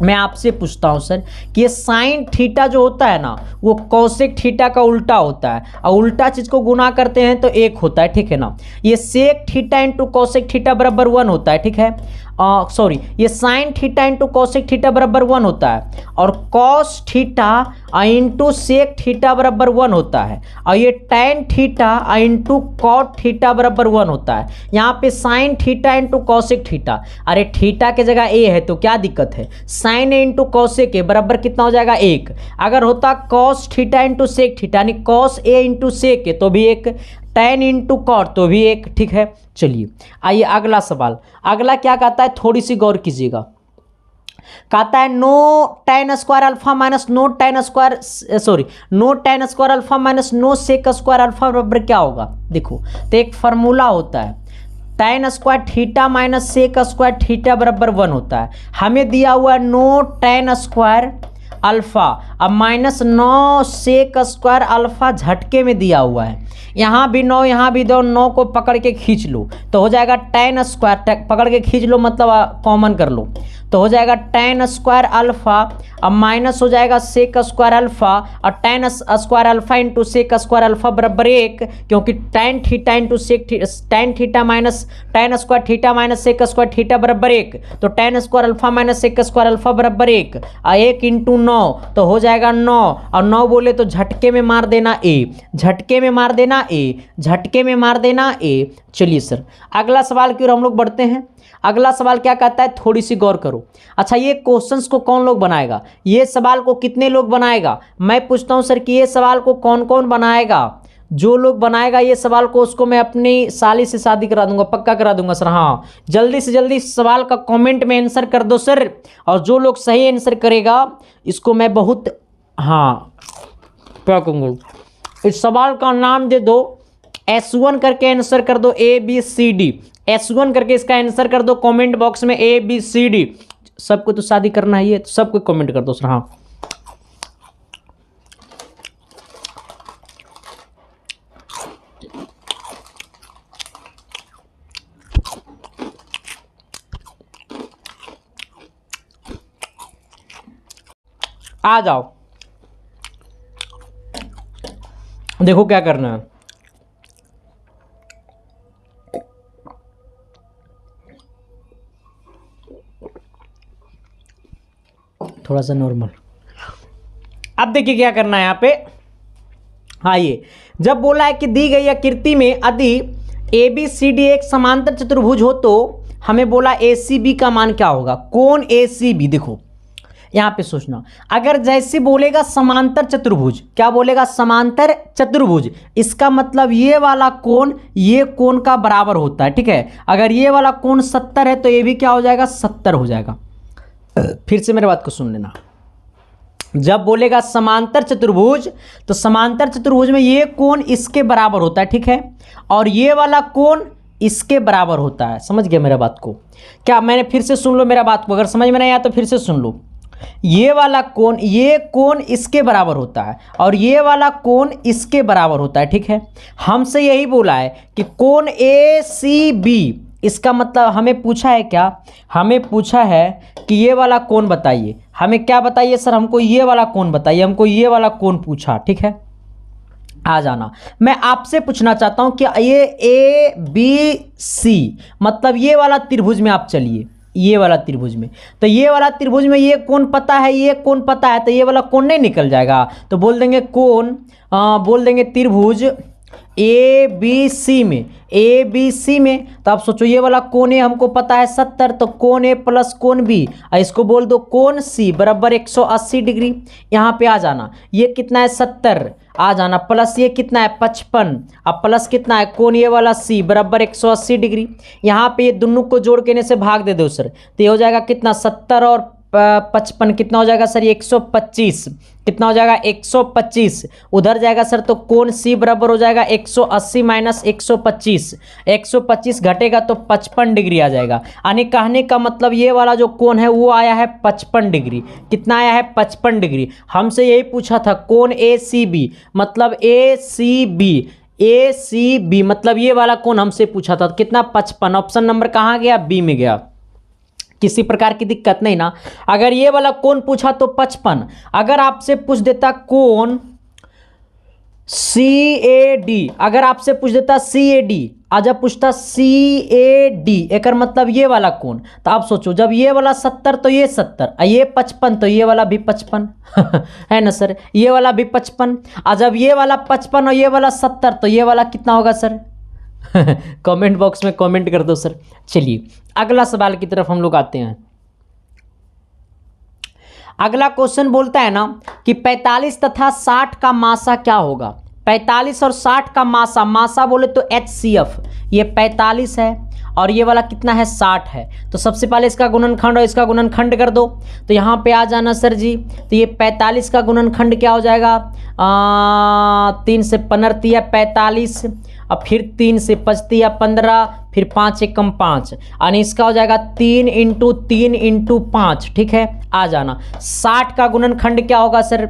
मैं आपसे पूछता हूं सर कि ये साइन थीटा जो होता है ना वो कौसेक थीटा का उल्टा होता है, और उल्टा चीज को गुना करते हैं तो 1 होता है, ठीक है ना। ये sec theta into cosec theta बराबर 1 होता है, ठीक है। सॉरी, ये sine theta into cosec theta बराबर 1 होता है, और cos theta into sec theta बराबर 1 होता है, और ये tan theta into cot theta बराबर 1 होता है। यहाँ पे sine theta into cosec theta, अरे थीटा के जगह ए है तो क्या दिक्कत है, साइन ए इंटू कौसेक ए बराबर कितना हो जाएगा 1। अगर होता cos theta into sec theta यानी cos a into sec a तो भी 1, टैन इंटू कॉट तो भी 1, ठीक है। चलिए आइए अगला सवाल। अगला क्या कहता है, थोड़ी सी गौर कीजिएगा। कहता है नो टैन स्क्वायर अल्फा माइनस नो टैन स्क्वायर नो टैन स्क्वायर अल्फा माइनस नो सेक स्क्वायर अल्फा बराबर क्या होगा। देखो तो एक फार्मूला होता है, tan square theta minus sec square theta बराबर 1 होता है। हमें दिया हुआ है नो टैन स्क्वायर अल्फा, अब माइनस 9 सेक स्क्वायर अल्फा झटके में दिया हुआ है। यहाँ भी 9 यहाँ भी 9 को पकड़ के खींच लो तो हो जाएगा टैन स्क्वायर, पकड़ के खींच लो मतलब कॉमन कर लो तो हो जाएगा टैन स्क्वायर अल्फा, अब माइनस हो जाएगा सेक स्क्वायर अल्फा, और tan square alpha into sec square alpha बराबर 1, क्योंकि tan theta into sec tan theta minus tan square theta minus sec square theta बराबर 1, तो tan square alpha minus sec square alpha बराबर 1, और 1 into 9 तो हो जाएगा 9, और 9 बोले तो झटके में मार देना ए, झटके में मार देना ए, झटके में मार देना ए। चलिए सर अगला सवाल की ओर हम लोग बढ़ते हैं। अगला सवाल क्या कहता है, थोड़ी सी गौर करो। अच्छा, ये क्वेश्चंस को कौन लोग बनाएगा, ये सवाल को कितने लोग बनाएगा। मैं पूछता हूं सर कि ये सवाल को कौन कौन बनाएगा। जो लोग बनाएगा ये सवाल को उसको मैं अपनी साली से शादी करा दूंगा, पक्का करा दूंगा सर। हाँ, जल्दी से जल्दी सवाल का कमेंट में आंसर कर दो सर, और जो लोग सही आंसर करेगा इसको मैं बहुत क्या कहूँगा, इस सवाल का नाम दे दो S1 करके आंसर कर दो ABCD, S1 करके इसका आंसर कर दो कमेंट बॉक्स में ABCD। सबको तो शादी करना ही है तो सबको कमेंट कर दो सर। हाँ, आ जाओ, देखो क्या करना है। थोड़ा सा नॉर्मल। अब देखिए क्या करना है यहाँ पे। आइए, जब बोला है कि दी गई आकृति में यदि ABCD एक समांतर चतुर्भुज हो तो हमें बोला ACB का मान क्या होगा। कौन ACB, देखो यहाँ पे सोचना, अगर जैसे बोलेगा समांतर चतुर्भुज, क्या बोलेगा समांतर चतुर्भुज, इसका मतलब ये वाला कोण ये कोण का बराबर होता है, ठीक है। अगर ये वाला कोण 70 है तो ये भी क्या हो जाएगा 70 हो जाएगा। फिर से मेरे बात को सुन लेना, जब बोलेगा समांतर चतुर्भुज तो समांतर चतुर्भुज में ये कोण इसके बराबर होता है, ठीक है, और ये वाला कोण इसके बराबर होता है। समझ गए मेरा बात को क्या, मैंने फिर से सुन लो मेरा बात को, अगर समझ में नहीं आया तो फिर से सुन लो। ये वाला कोण ये कोण इसके बराबर होता है और ये वाला कोण इसके बराबर होता है, ठीक है। हमसे यही बोला है कि कोण ACB, इसका मतलब हमें पूछा है क्या, हमें पूछा है कि ये वाला कोण बताइए। हमें क्या बताइए सर, हमको ये वाला कोण बताइए, हमको ये वाला कोण पूछा, ठीक है। आ जाना, मैं आपसे पूछना चाहता हूं कि ये ABC मतलब ये वाला त्रिभुज में आप चलिए, ये वाला त्रिभुज में। तो ये वाला त्रिभुज में ये कोण पता है, ये कोण पता है, तो ये वाला कोण नहीं निकल जाएगा। तो बोल देंगे कोण, बोल देंगे त्रिभुज ए बी सी में, ए बी सी में। तो आप सोचो ये वाला कोण ए हमको पता है 70, तो कोण ए प्लस कोण बी, इसको बोल दो कोण सी बराबर 180 डिग्री। यहाँ पे आ जाना, ये कितना है 70, आ जाना प्लस ये कितना है 55, अब प्लस कितना है कोण ये वाला सी बराबर 180 डिग्री। यहाँ पे ये दोनों को जोड़ के से भाग दे दो सर, तो ये हो जाएगा कितना 70 और 55 कितना हो जाएगा सर, ये 125, कितना हो जाएगा 125, उधर जाएगा सर तो कोण सी बराबर हो जाएगा 180 माइनस 125, 125 घटेगा तो 55 डिग्री आ जाएगा। यानी कहने का मतलब ये वाला जो कोण है वो आया है 55 डिग्री। कितना आया है 55 डिग्री। हमसे यही पूछा था कोण ए सी बी, मतलब ए सी बी, ए सी बी मतलब ये वाला कोण हमसे पूछा था, कितना 55। ऑप्शन नंबर कहाँ गया, बी में गया। किसी प्रकार की दिक्कत नहीं ना। अगर ये वाला कोण पूछा तो 55, अगर आपसे पूछ देता कोण सी ए डी, अगर आपसे पूछ देता सी ए डी, आज पूछता सी ए डी, एक मतलब ये वाला कोण, तो आप सोचो जब ये वाला 70 तो ये 70, ये 55 तो ये वाला भी 55 है ना सर, ये वाला भी 55, और जब ये वाला 55 और ये वाला 70 तो ये वाला कितना होगा सर कमेंट बॉक्स में कमेंट कर दो सर। चलिए अगला सवाल की तरफ हम लोग आते हैं। अगला क्वेश्चन बोलता है ना कि 45 तथा 60 का मासा क्या होगा। 45 और 60 का मासा, मासा बोले तो HCF, ये 45 है और ये वाला कितना है 60 है। तो सबसे पहले इसका गुणनखंड और इसका गुणनखंड कर दो। तो यहाँ पे आ जाना सर जी, तो ये 45 का गुणनखंड क्या हो जाएगा, 3 से 15 या 45, अब फिर 3 से 5 या 15, फिर 5 एकम 5, यानी इसका हो जाएगा 3 इंटू 3 इंटू 5। ठीक है, आ जाना। 60 का गुणनखंड क्या होगा सर,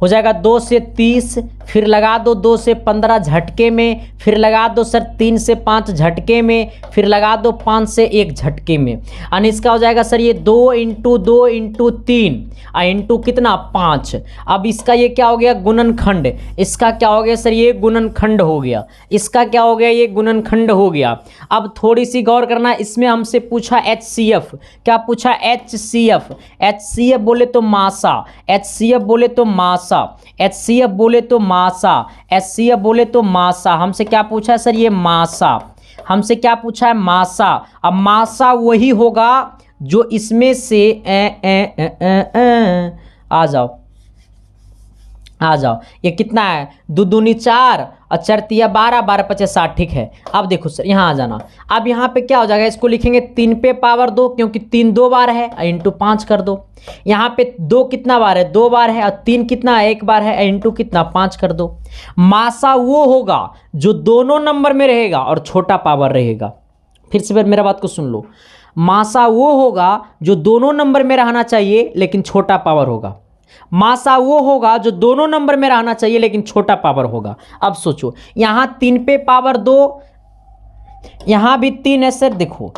हो जाएगा 2 से 30, फिर लगा दो 2 से 15 झटके में, फिर लगा दो सर 3 से 5 झटके में, फिर लगा दो 5 से 1 झटके में, यानी इसका हो जाएगा सर ये 2 इंटू 2 इंटू 3 इंटू कितना 5। अब इसका ये क्या हो गया गुणनखंड, इसका क्या हो गया सर ये गुणनखंड हो गया, इसका क्या हो गया ये गुणनखंड हो गया। अब थोड़ी सी गौर करना, इसमें हमसे पूछा HCF, क्या पूछा HCF, HCF बोले तो मासा, HCF बोले तो मासा, HCF बोले तो मासा, HCF बोले तो मासा। हमसे क्या पूछा है सर ये मासा, हमसे क्या पूछा है मासा। अब मासा वही होगा जो इसमें से आ जाओ आ जाओ, ये कितना है 2 दूनी 4 और 4 तिया 12, 12 पचे 60। ठीक है, अब देखो सर यहाँ आ जाना। अब यहाँ पे क्या हो जाएगा, इसको लिखेंगे 3 पे पावर 2, क्योंकि 3 2 बार है, इंटू 5 कर दो। यहाँ पे 2 कितना बार है 2 बार है, और 3 कितना है 1 बार है, इंटू कितना 5 कर दो। मासा वो होगा जो दोनों नंबर में रहेगा और छोटा पावर रहेगा। फिर से मेरा बात को सुन लो, मासा वो होगा जो दोनों नंबर में रहना चाहिए लेकिन छोटा पावर होगा। मासा वो होगा जो दोनों नंबर में रहना चाहिए लेकिन छोटा पावर होगा। अब सोचो यहाँ 3 पे पावर 2, यहाँ भी 3 है सर, देखो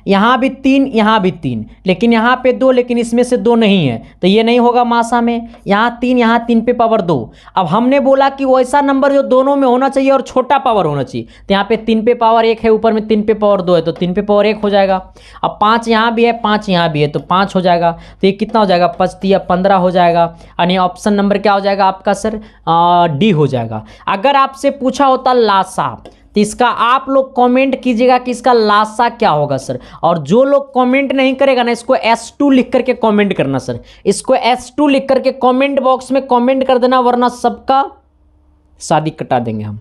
यहाँ भी 3, यहाँ भी 3, लेकिन यहाँ पे 2, लेकिन इसमें से 2 नहीं है, तो ये नहीं होगा मासा में। यहाँ 3, यहाँ 3 पे पावर 2। अब हमने बोला कि वैसा नंबर जो दोनों में होना चाहिए और छोटा पावर होना चाहिए, तो यहाँ पे 3 पे पावर 1 है, ऊपर में 3 पे पावर 2 है, तो 3 पे पावर 1 हो जाएगा। अब 5 यहाँ भी है, 5 यहाँ भी है, तो 5 हो जाएगा। तो ये कितना हो जाएगा 5 या 15 हो जाएगा, यानी ऑप्शन नंबर क्या हो जाएगा आपका सर, डी हो जाएगा। अगर आपसे पूछा होता लासा, तो इसका आप लोग कमेंट कीजिएगा कि इसका लासा क्या होगा सर। और जो लोग कमेंट नहीं करेगा ना, इसको S2 लिख करके कमेंट करना सर, इसको S2 लिख करके कमेंट बॉक्स में कमेंट कर देना, वरना सबका शादी कटा देंगे हम,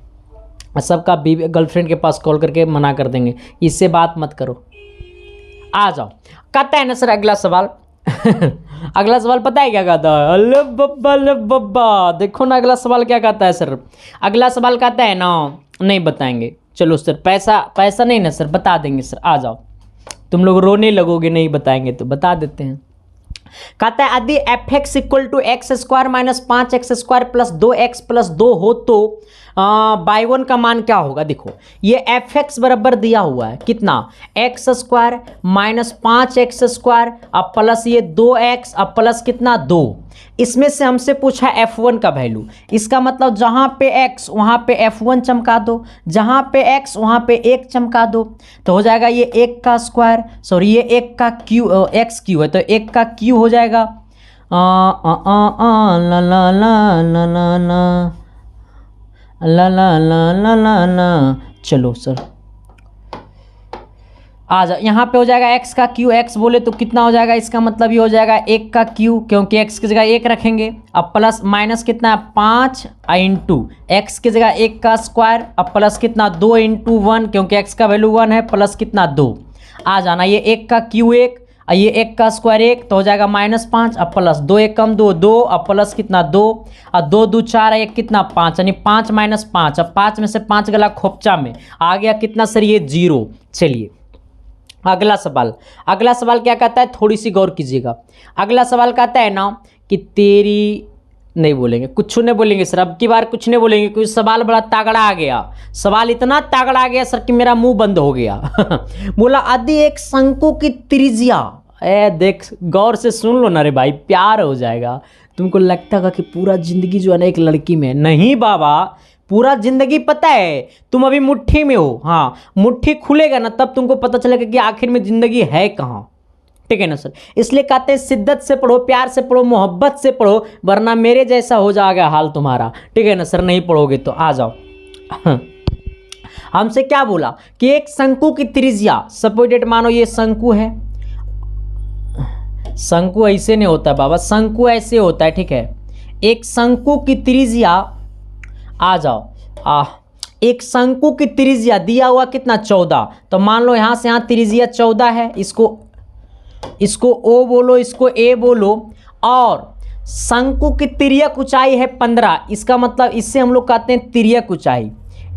सबका गर्लफ्रेंड के पास कॉल करके मना कर देंगे, इससे बात मत करो। आ जाओ, कहता है ना सर अगला सवाल अगला सवाल पता है क्या कहता है, अल्ले बब्बा, देखो ना अगला सवाल क्या कहता है सर। अगला सवाल कहता है ना, नहीं बताएंगे, चलो सर पैसा नहीं ना सर, बता देंगे सर। आ जाओ, तुम लोग रोने लगोगे नहीं बताएंगे तो, बता देते हैं। कहता है यदि fx equal to x square minus 5x square plus 2x plus 2 हो तो बाई वन का मान क्या होगा, देखो ये एफ एक्स बराबर दिया हुआ है कितना, एक्स स्क्वायर माइनस 5x² अब प्लस ये 2x अब प्लस कितना 2। इसमें से हमसे पूछा f1 का वैल्यू, इसका मतलब जहाँ पे x वहाँ पे f1 चमका दो, जहाँ पे x वहाँ पे 1 चमका दो, तो हो जाएगा ये 1 का स्क्वायर, सॉरी ये 1 का क्यू, x क्यू है तो 1 का क्यू हो जाएगा। ला ला ला ला ला ला ला ला ला ला ला, चलो सर आ जा, यहाँ पे हो जाएगा x का क्यू, x बोले तो कितना हो जाएगा, इसका मतलब ये हो जाएगा 1 का क्यू, क्योंकि x की जगह 1 रखेंगे। अब प्लस माइनस कितना है 5 इंटू एक्स की जगह 1 का स्क्वायर, अब प्लस कितना 2 इंटू 1, क्योंकि x का वैल्यू 1 है, प्लस कितना 2। आ जाना ये 1 का क्यू 1 और ये 1 का स्क्वायर 1 तो हो जाएगा -5, अब प्लस 2 1 कम 2 2, अब प्लस कितना 2 और 2 2 4 1 कितना 5, यानी 5 माइनस 5, अब 5 में से 5 गला खोपचा में आ गया कितना सर ये 0। चलिए अगला सवाल, अगला सवाल क्या कहता है, थोड़ी सी गौर कीजिएगा। अगला सवाल कहता है ना कि तेरी, नहीं बोलेंगे, कुछ नहीं बोलेंगे सर, अब की बार कुछ नहीं बोलेंगे क्योंकि सवाल बड़ा तगड़ा आ गया, सवाल इतना तगड़ा आ गया सर कि मेरा मुंह बंद हो गया। बोला यदि एक शंकु की त्रिज्या, देख गौर से सुन लो ना रे भाई, प्यार हो जाएगा। तुमको लगता होगा कि पूरा जिंदगी जो है ना एक लड़की में, नहीं बाबा पूरा जिंदगी पता है तुम अभी मुट्ठी में हो, हाँ मुट्ठी खुलेगा ना तब तुमको पता चलेगा कि आखिर में जिंदगी है कहाँ, ठीक है ना सर। इसलिए कहते हैं शिद्दत से पढ़ो, प्यार से पढ़ो, मोहब्बत से पढ़ो, वरना मेरे जैसा हो जाएगा हाल तुम्हारा, ठीक है ना सर। नहीं पढ़ोगे तो आ जाओ। हमसे क्या बोला कि एक शंकु की त्रिज्या, सपोजिट मानो ये शंकु है, शंकु ऐसे नहीं होता बाबा, शंकु ऐसे होता है, ठीक है। एक शंकु की त्रिज्या, आ जाओ एक शंकु की त्रिज्या दिया हुआ कितना 14, तो मान लो यहाँ से यहाँ त्रिज्या 14 है, इसको O बोलो, इसको A बोलो, और शंकु की तिर्यक ऊंचाई है 15, इसका मतलब इससे हम लोग कहते हैं तिर्यक ऊंचाई,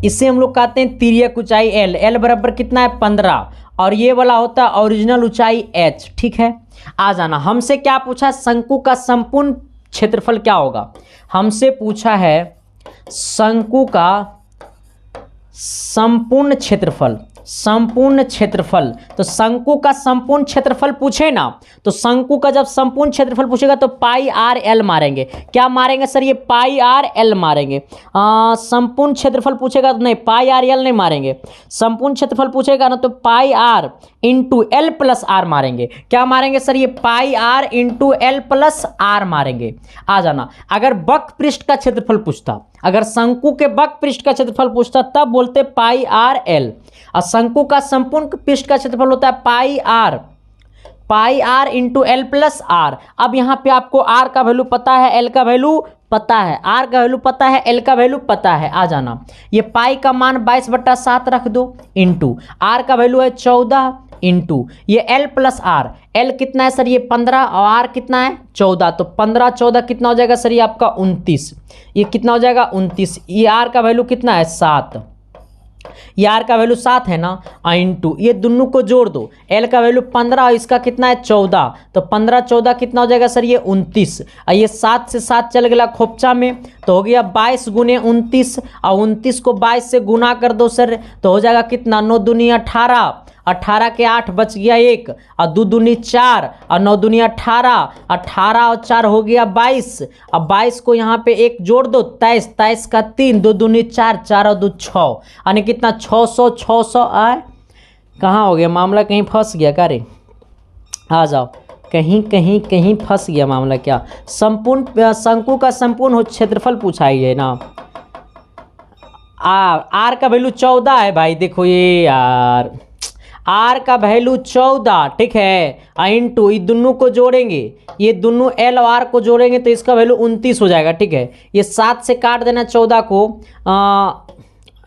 इससे हम लोग कहते हैं तिर्यक ऊंचाई L बराबर कितना है 15, और ये वाला होता है ओरिजिनल ऊंचाई H, ठीक है। आ जाना, हमसे क्या पूछा, शंकु का संपूर्ण क्षेत्रफल क्या होगा, हमसे पूछा है शंकु का संपूर्ण क्षेत्रफल, संपूर्ण क्षेत्रफल, तो शंकु का संपूर्ण क्षेत्रफल पूछे ना, तो शंकु का जब संपूर्ण क्षेत्रफल पूछेगा तो पाई आर एल मारेंगे, क्या मारेंगे सर ये पाई आर एल मारेंगे। संपूर्ण क्षेत्रफल पूछेगा तो नहीं पाई आर एल नहीं मारेंगे, संपूर्ण क्षेत्रफल पूछेगा ना तो pi R into L plus R मारेंगे, क्या मारेंगे सर ये pi R into L plus R मारेंगे। आ जाना, अगर वक्र पृष्ठ का क्षेत्रफल पूछता, अगर शंकु के वक्र पृष्ठ का क्षेत्रफल पूछता तब बोलते पाई आर एल, और शंकु का संपूर्ण पृष्ठ का क्षेत्रफल होता है pi R into L plus R. अब यहाँ पे आपको आर का वैल्यू पता है, एल का वैल्यू पता है, आर का वैल्यू पता है, एल का वैल्यू पता है। आ जाना, ये पाई का मान 22/7 रख दो, इंटू आर का वैल्यू है 14, इंटू ये एल प्लस आर, एल कितना है सर ये 15 और आर कितना है 14, तो 15 14 कितना हो जाएगा सर ये आपका 29, ये कितना हो जाएगा 29, ये आर का वैल्यू कितना है 7, ये आर का वैल्यू 7 है ना, इंटू ये दोनों को जोड़ दो, एल का वैल्यू 15 और इसका कितना है 14, तो 15 14 कितना हो जाएगा सर ये 29, और ये 7 से 7 चल गया खोपचा में, तो हो गया 22 गुने 29, और 29 को 22 से गुना कर दो सर, तो हो जाएगा कितना 9 दूनी 18, 18 के 8 बच गया 1, और 2 दूनी 4 और 9 दूनी 18, 18 और 4 हो गया 22, अब 22 को यहाँ पे 1 जोड़ दो 23, 23 का 3, 2 दूनी 4, 4 और 2 6, यानी कितना 600 आए। कहाँ हो गया मामला, कहीं फंस गया का रे, आ जाओ, कहीं फंस गया मामला क्या, संपूर्ण शंकु का संपूर्ण क्षेत्रफल पूछा है ना, आर का वैल्यू 14 है भाई, देखो ये यार आर का वैल्यू 14, ठीक है, इंटू ये दोनों को जोड़ेंगे, ये दोनों एल और आर को जोड़ेंगे तो इसका वैल्यू 29 हो जाएगा, ठीक है। ये 7 से काट देना 14 को,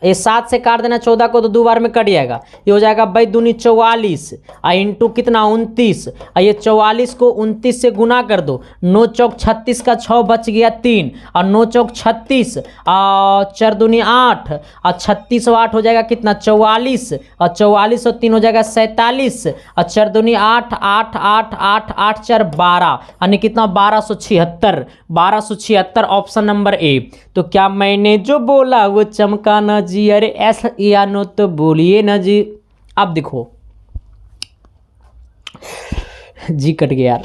ये 7 से काट देना 14 को तो 2 बार में कट जाएगा। ये हो जाएगा 2 दूनी 44 इंटू कितना 29। ये 44 को 29 से गुना कर दो। 9 चौक 36 का 6 बच गया 3 और 9 चौक 36 और 4 दूनी 8 और 36 और 8 हो जाएगा कितना 44 और 44 और 3 हो जाएगा 47 और 4 दूनी 8 8 8 8 8 4 12 यानी कितना 1276 ऑप्शन नंबर ए। तो क्या मैंने जो बोला वो चमका ना जी, अरे ऐसा या नो तो बोलिए ना जी। अब देखो जी कट गया यार।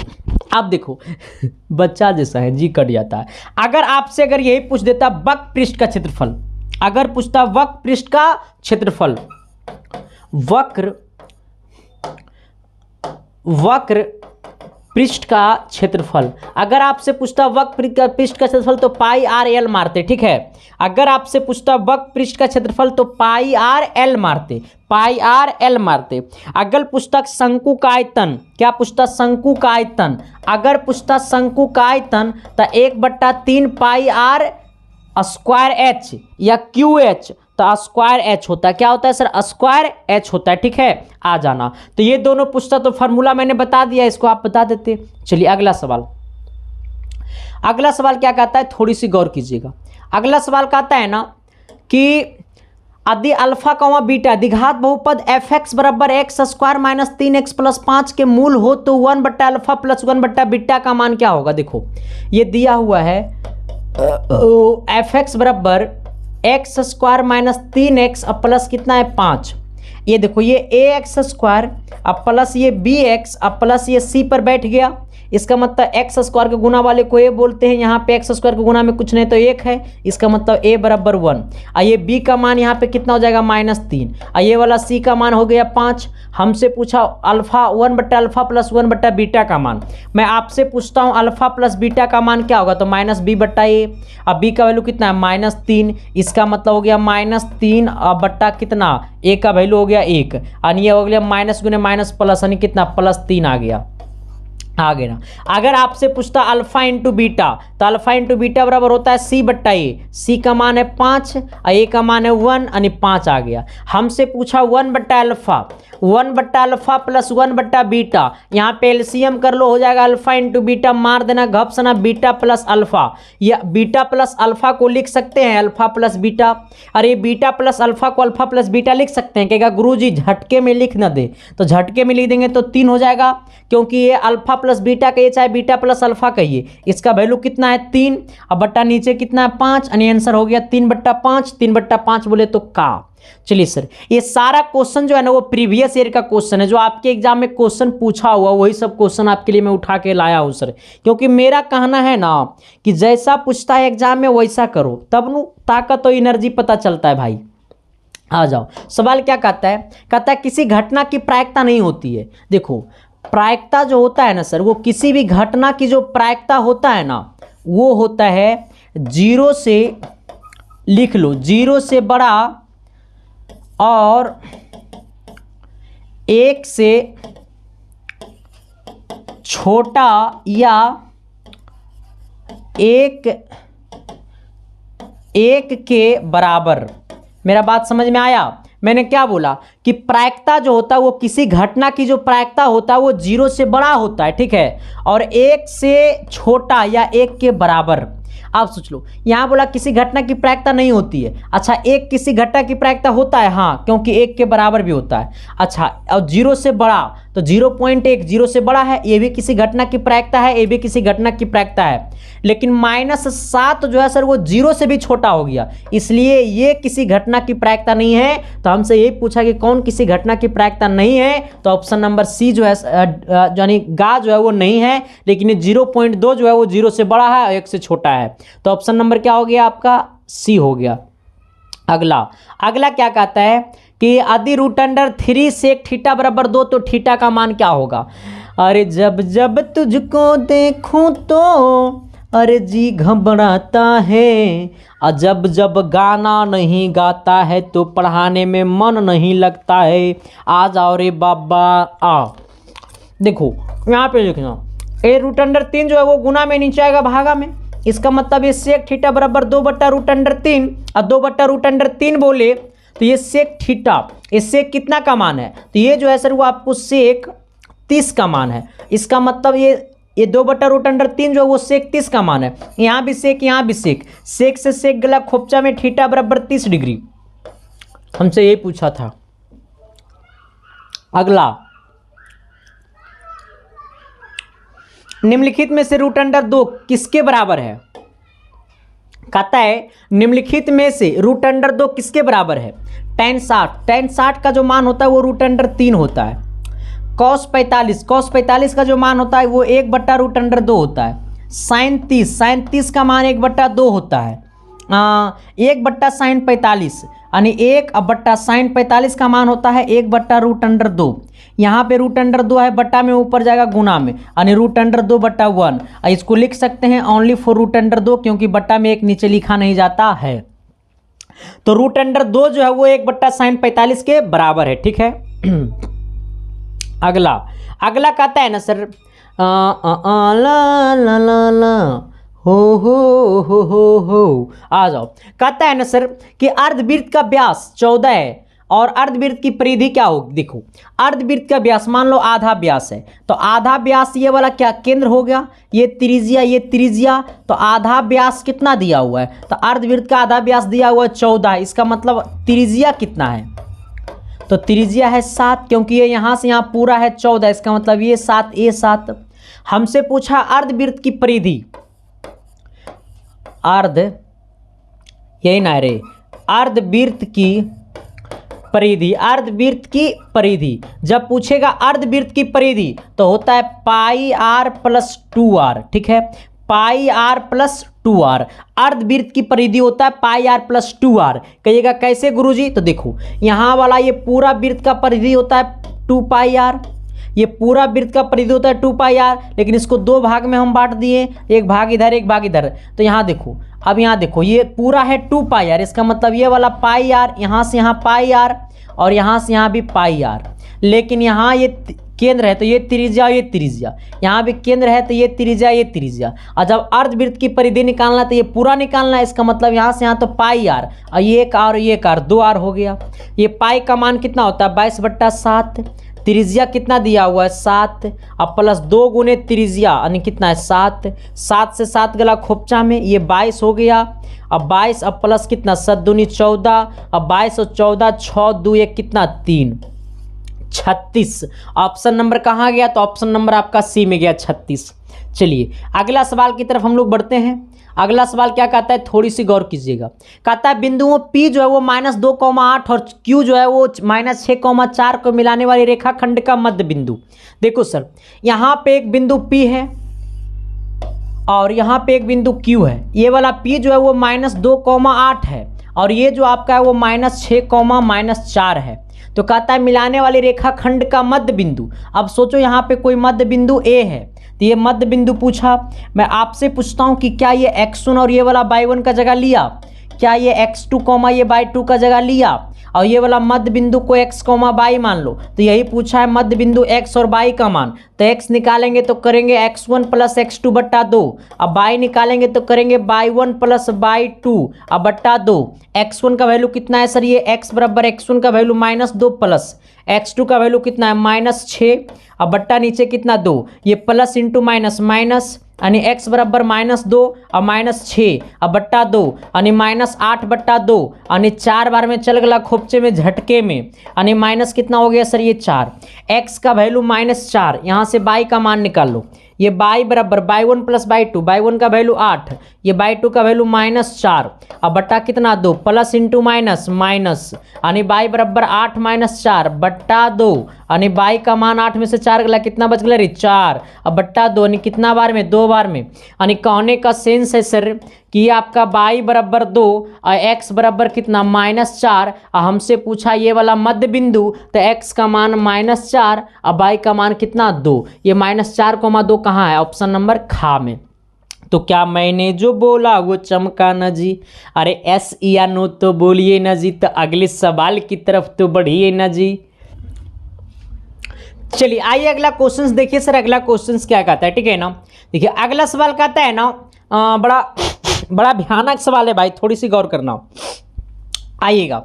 अब देखो बच्चा जैसा है जी कट जाता है। अगर आपसे अगर यही पूछ देता वक्र पृष्ठ का क्षेत्रफल, अगर पूछता वक्र पृष्ठ का क्षेत्रफल, वक्र पृष्ठ का क्षेत्रफल, अगर आपसे पूछता वक्र पृष्ठ का क्षेत्रफल तो पाई आर एल मारते, ठीक है। अगर आपसे पूछता वक्र पृष्ठ का क्षेत्रफल तो पाई आर एल मारते, पाई आर एल मारते। अगर पुस्तक शंकु का आयतन, क्या पूछता शंकु का आयतन, अगर पूछता शंकु का आयतन तो 1/3 पाई आर स्क्वायर एच या क्यू एच, तो स्क्वायर एच होता है। क्या होता है सर स्क्वायर एच होता है, ठीक है। आ जाना तो ये दोनों पूछता तो फार्मूला मैंने बता दिया, इसको आप बता देते। चलिए अगला सवाल, अगला सवाल क्या कहता है थोड़ी सी गौर कीजिएगा। अगला सवाल कहता है ना कि यदि अल्फा कॉमा बीटा द्विघात बहुपद एफ एक्स बराबर x square minus 3x plus 5 के मूल हो तो 1/अल्फा प्लस 1/बीटा का मान क्या होगा। देखो ये दिया हुआ है एफ एक्स बराबर एक्स स्क्वायर माइनस 3x अब प्लस कितना है 5। ये देखो ये ए एक्स स्क्वायर अब प्लस ये बी एक्स अब प्लस ये सी पर बैठ गया। इसका मतलब एक्स स्क्वायर के गुना वाले को ए बोलते हैं। यहाँ पे एक्स स्क्वायर के गुना में कुछ नहीं तो 1 है, इसका मतलब ए बराबर 1। और ये बी का मान यहाँ पे कितना हो जाएगा -3। और ये वाला सी का मान हो गया 5। हमसे पूछा अल्फा 1/अल्फा प्लस 1/बीटा का मान। मैं आपसे पूछता हूँ अल्फा प्लस बीटा का मान क्या होगा, तो -b/a। अब बी का वैल्यू कितना है -3, इसका मतलब हो गया -3 बट्टा कितना ए का वैल्यू हो गया 1 और ये हो गया माइनस गुने माइनस प्लस यानी कितना +3 आ गया। आगे ना अगर आपसे पूछता अल्फा इंटू बीटा तो अल्फा इंटू बीटा बराबर होता है c/a। सी का मान है 5 और ए का मान है 1 यानी 5 आ गया। हमसे पूछा 1/अल्फा प्लस 1/बीटा। यहाँ पे एलसीएम कर लो, हो जाएगा अल्फा इंटू बीटा, मार देना घपसना बीटा प्लस अल्फा। या बीटा प्लस अल्फा को लिख सकते हैं अल्फा प्लस बीटा, और ये बीटा प्लस अल्फा को अल्फा प्लस बीटा लिख सकते हैं। कहेगा गुरुजी झटके में लिख ना दे, तो झटके में लिख देंगे तो 3 हो जाएगा, क्योंकि ये अल्फा प्लस बीटा कहिए चाहे बीटा प्लस अल्फा कहिए, इसका वैल्यू कितना है 3 और बट्टा नीचे कितना है 5 यानी आंसर हो गया 3/5। 3/5 बोले तो का। चलिए सर ये सारा क्वेश्चन जो है ना वो प्रीवियस ईयर का क्वेश्चन है, जो आपके एग्जाम में क्वेश्चन पूछा हुआ वही सब क्वेश्चन आपके लिए मैं उठा के लाया हूँ सर। क्योंकि मेरा कहना है ना कि जैसा पूछता है एग्जाम में वैसा करो, तब नु ताकत और एनर्जी पता चलता है भाई। आ जाओ सवाल क्या कहता है, कहता है किसी घटना की प्रायिकता नहीं होती है। देखो प्रायिकता जो होता है ना सर, वो किसी भी घटना की जो प्रायिकता होता है ना वो होता है 0 से, लिख लो 0 से बड़ा और 1 से छोटा या 1 के बराबर। मेरा बात समझ में आया? मैंने क्या बोला कि प्रायिकता जो होता है वो किसी घटना की जो प्रायिकता होता है वो 0 से बड़ा होता है, ठीक है, और 1 से छोटा या 1 के बराबर। आप सोच लो यहाँ बोला किसी घटना की प्रायिकता नहीं होती है। अच्छा एक किसी घटना की प्रायिकता होता है, हाँ, क्योंकि 1 के बराबर भी होता है। अच्छा और 0 से बड़ा तो 0.1 0 से बड़ा है, ये भी किसी घटना की प्रायिकता है, ये भी किसी घटना की प्रायिकता है। लेकिन -7 जो है सर वो 0 से भी छोटा हो गया, इसलिए ये किसी घटना की प्रायिकता नहीं है। तो हमसे यही पूछा कि कौन किसी घटना की प्रायिकता नहीं है, तो ऑप्शन नंबर सी जो है यानी गा जो है वो नहीं है। लेकिन ये 0.2 जो है वो 0 से बड़ा है और 1 से छोटा है, तो ऑप्शन नंबर क्या हो गया आपका सी हो गया। अगला क्या कहता है कि यदि √3 सेक थीटा बराबर 2 तो थीटा का मान क्या होगा। अरे जब जब तुझको देखूं तो अरे जी घबराता है, और जब जब गाना नहीं गाता है तो पढ़ाने में मन नहीं लगता है। आ जाओ रे बाबा आ। देखो यहाँ पे लिखना ए √3 जो है वो गुना में नीचे आएगा भागा में। इसका मतलब ये सेक थीटा बराबर 2/√3 और 2/√3 बोले तो ये सेक थीटा, ये सेक कितना का मान है, तो ये जो है सर वो आपको सेक 30 का मान है। इसका मतलब ये 2/√3 जो है वो सेक 30 का मान है। यहाँ भी सेक, यहाँ भी सेक, सेक से सेक गला खोपचा में थीटा बराबर 30 डिग्री। हमसे ये पूछा था। अगला, निम्नलिखित में से √2 किसके बराबर है? कहता है निम्नलिखित में से √2 किसके बराबर है? tan 60 का जो मान होता है वो √3 होता है। cos 45 का जो मान होता है वो 1/√2 होता है। sin 30 का मान 1/2 होता है। 1/sin 45 यानी 1/sin 45 का मान होता है 1/√2। यहाँ पे √2 है, बट्टा में ऊपर जाएगा गुना में, यानी √2/1। इसको लिख सकते हैं ओनली फॉर √2, क्योंकि बट्टा में एक नीचे लिखा नहीं जाता है। तो √2 जो है वो 1/sin 45 के बराबर है। ठीक है। अगला कहता है ना सर, ला ला ला ला हो आ जाओ। कहता है ना सर कि अर्धवृत्त का व्यास 14 है और अर्धवृत्त की परिधि क्या होगी? देखो, अर्धवृत्त का व्यास मान लो आधा व्यास है, तो आधा व्यास ये वाला क्या केंद्र हो गया, ये त्रिज्या, तो आधा व्यास कितना दिया हुआ है? तो अर्धवृत्त का आधा व्यास दिया हुआ है 14। इसका मतलब त्रिज्या कितना है? तो त्रिज्या है 7, क्योंकि ये यहाँ से यहाँ पूरा है 14। इसका मतलब ये 7, ये 7। हमसे पूछा अर्धवृत्त की परिधि, अर्धवृत्त की परिधि जब पूछेगा अर्धवृत्त की परिधि तो होता है πr + 2r। ठीक है, πr + 2r। अर्धवृत्त की परिधि होता है πr + 2r। कहिएगा कैसे गुरुजी? तो देखो, यहाँ वाला ये पूरा वृत्त का परिधि होता है 2πr, ये पूरा वृत्त का परिधि होता है 2πr, लेकिन इसको दो भाग में हम बांट दिए, एक भाग इधर, एक भाग इधर। तो यहाँ देखो, अब यहाँ देखो, ये पूरा है 2πr, इसका मतलब ये वाला πr, यहाँ से यहाँ πr और यहाँ से यहाँ भी πr। लेकिन यहाँ ये केंद्र है तो ये त्रिज्या, यहाँ भी केंद्र है तो ये त्रिज्या। और जब अर्धवृत्त की परिधि निकालना तो ये पूरा निकालना है। इसका मतलब यहाँ से यहाँ तो πr और ये एक r, ये एक r, 2r हो गया। ये पाई का मान कितना होता है? 22/7। त्रिज्या कितना दिया हुआ है? 7, अब प्लस 2 गुने त्रिज्या यानी कितना है? 7। 7 से 7 गला खोपचा में, ये 22 हो गया। अब 22 अब प्लस कितना? 7 दूनी 14, अब 22 और 14, 6 2 1 कितना? 3, 36। ऑप्शन नंबर कहाँ गया? तो ऑप्शन नंबर आपका सी में गया, 36। चलिए अगला सवाल की तरफ हम लोग बढ़ते हैं। अगला सवाल क्या कहता है, थोड़ी सी गौर कीजिएगा। कहता है बिंदुओं P जो है वो -2,8 और Q जो है वो -6,4 को मिलाने वाली रेखाखंड का मध्य बिंदु। देखो सर, यहाँ पे एक बिंदु P है और यहाँ पे एक बिंदु Q है। ये वाला P जो है वो -2,8 है और ये जो आपका है वो -6,-4 है। तो कहता है मिलाने वाली रेखाखंड का मध्य बिंदु। अब सोचो यहाँ पे कोई मध्य बिंदु A है, तो ये मध्य बिंदु पूछा। मैं आपसे पूछता हूँ कि क्या ये x1 और ये वाला y1 का जगह लिया? क्या ये x2, ये y2 का जगह लिया? और ये वाला मध्य बिंदु को x, y मान लो। तो यही पूछा है मध्य बिंदु x और y का मान। तो x निकालेंगे तो करेंगे x1 + x2/2। अब y निकालेंगे तो करेंगे y1 + y2 बट्टा 2। x1 का वैल्यू कितना है सर? ये x बराबर x1 का वैल्यू -2 प्लस x2 का वैल्यू कितना है? -6। अब बट्टा नीचे कितना? 2। ये प्लस इंटू माइनस माइनस, यानी x बराबर -2 और -6 अब बट्टा 2 यानी -8/2 यानी 4 बार में चल गया खोपचे में झटके में, यानी माइनस कितना हो गया सर? ये 4। x का वैल्यू -4, यहाँ से y का मान निकाल लो। ये y बराबर y1 + y2, y1 का वैल्यू 8, ये y2 का वैल्यू -4 अब बट्टा कितना? 2 प्लस इंटू माइनस माइनस, यानी y बराबर 8 - 4 बट्टा 2, यानी y का मान 8 में से 4 गला कितना बच गया रे? 4 अब बट्टा 2 यानी कितना बार में? 2 बार में। यानी कहने का सेंस है सर कि आपका y बराबर 2 और x बराबर कितना? -4। और हमसे पूछा ये वाला मध्य बिंदु, तो x का मान -4 और y का मान कितना? 2। ये -4,2 कहाँ है? ऑप्शन नंबर खा में। तो क्या मैंने जो बोला वो चमका न जी? अरे एस या नो तो बोलिए न जी, तो अगले सवाल की तरफ तो बढ़िए न जी। चलिए आइए अगला क्वेश्चन देखिए सर। अगला क्वेश्चन क्या कहता है? ठीक है ना, देखिए अगला सवाल कहता है ना, बड़ा भयानक सवाल है भाई, थोड़ी सी गौर करना। आइएगा,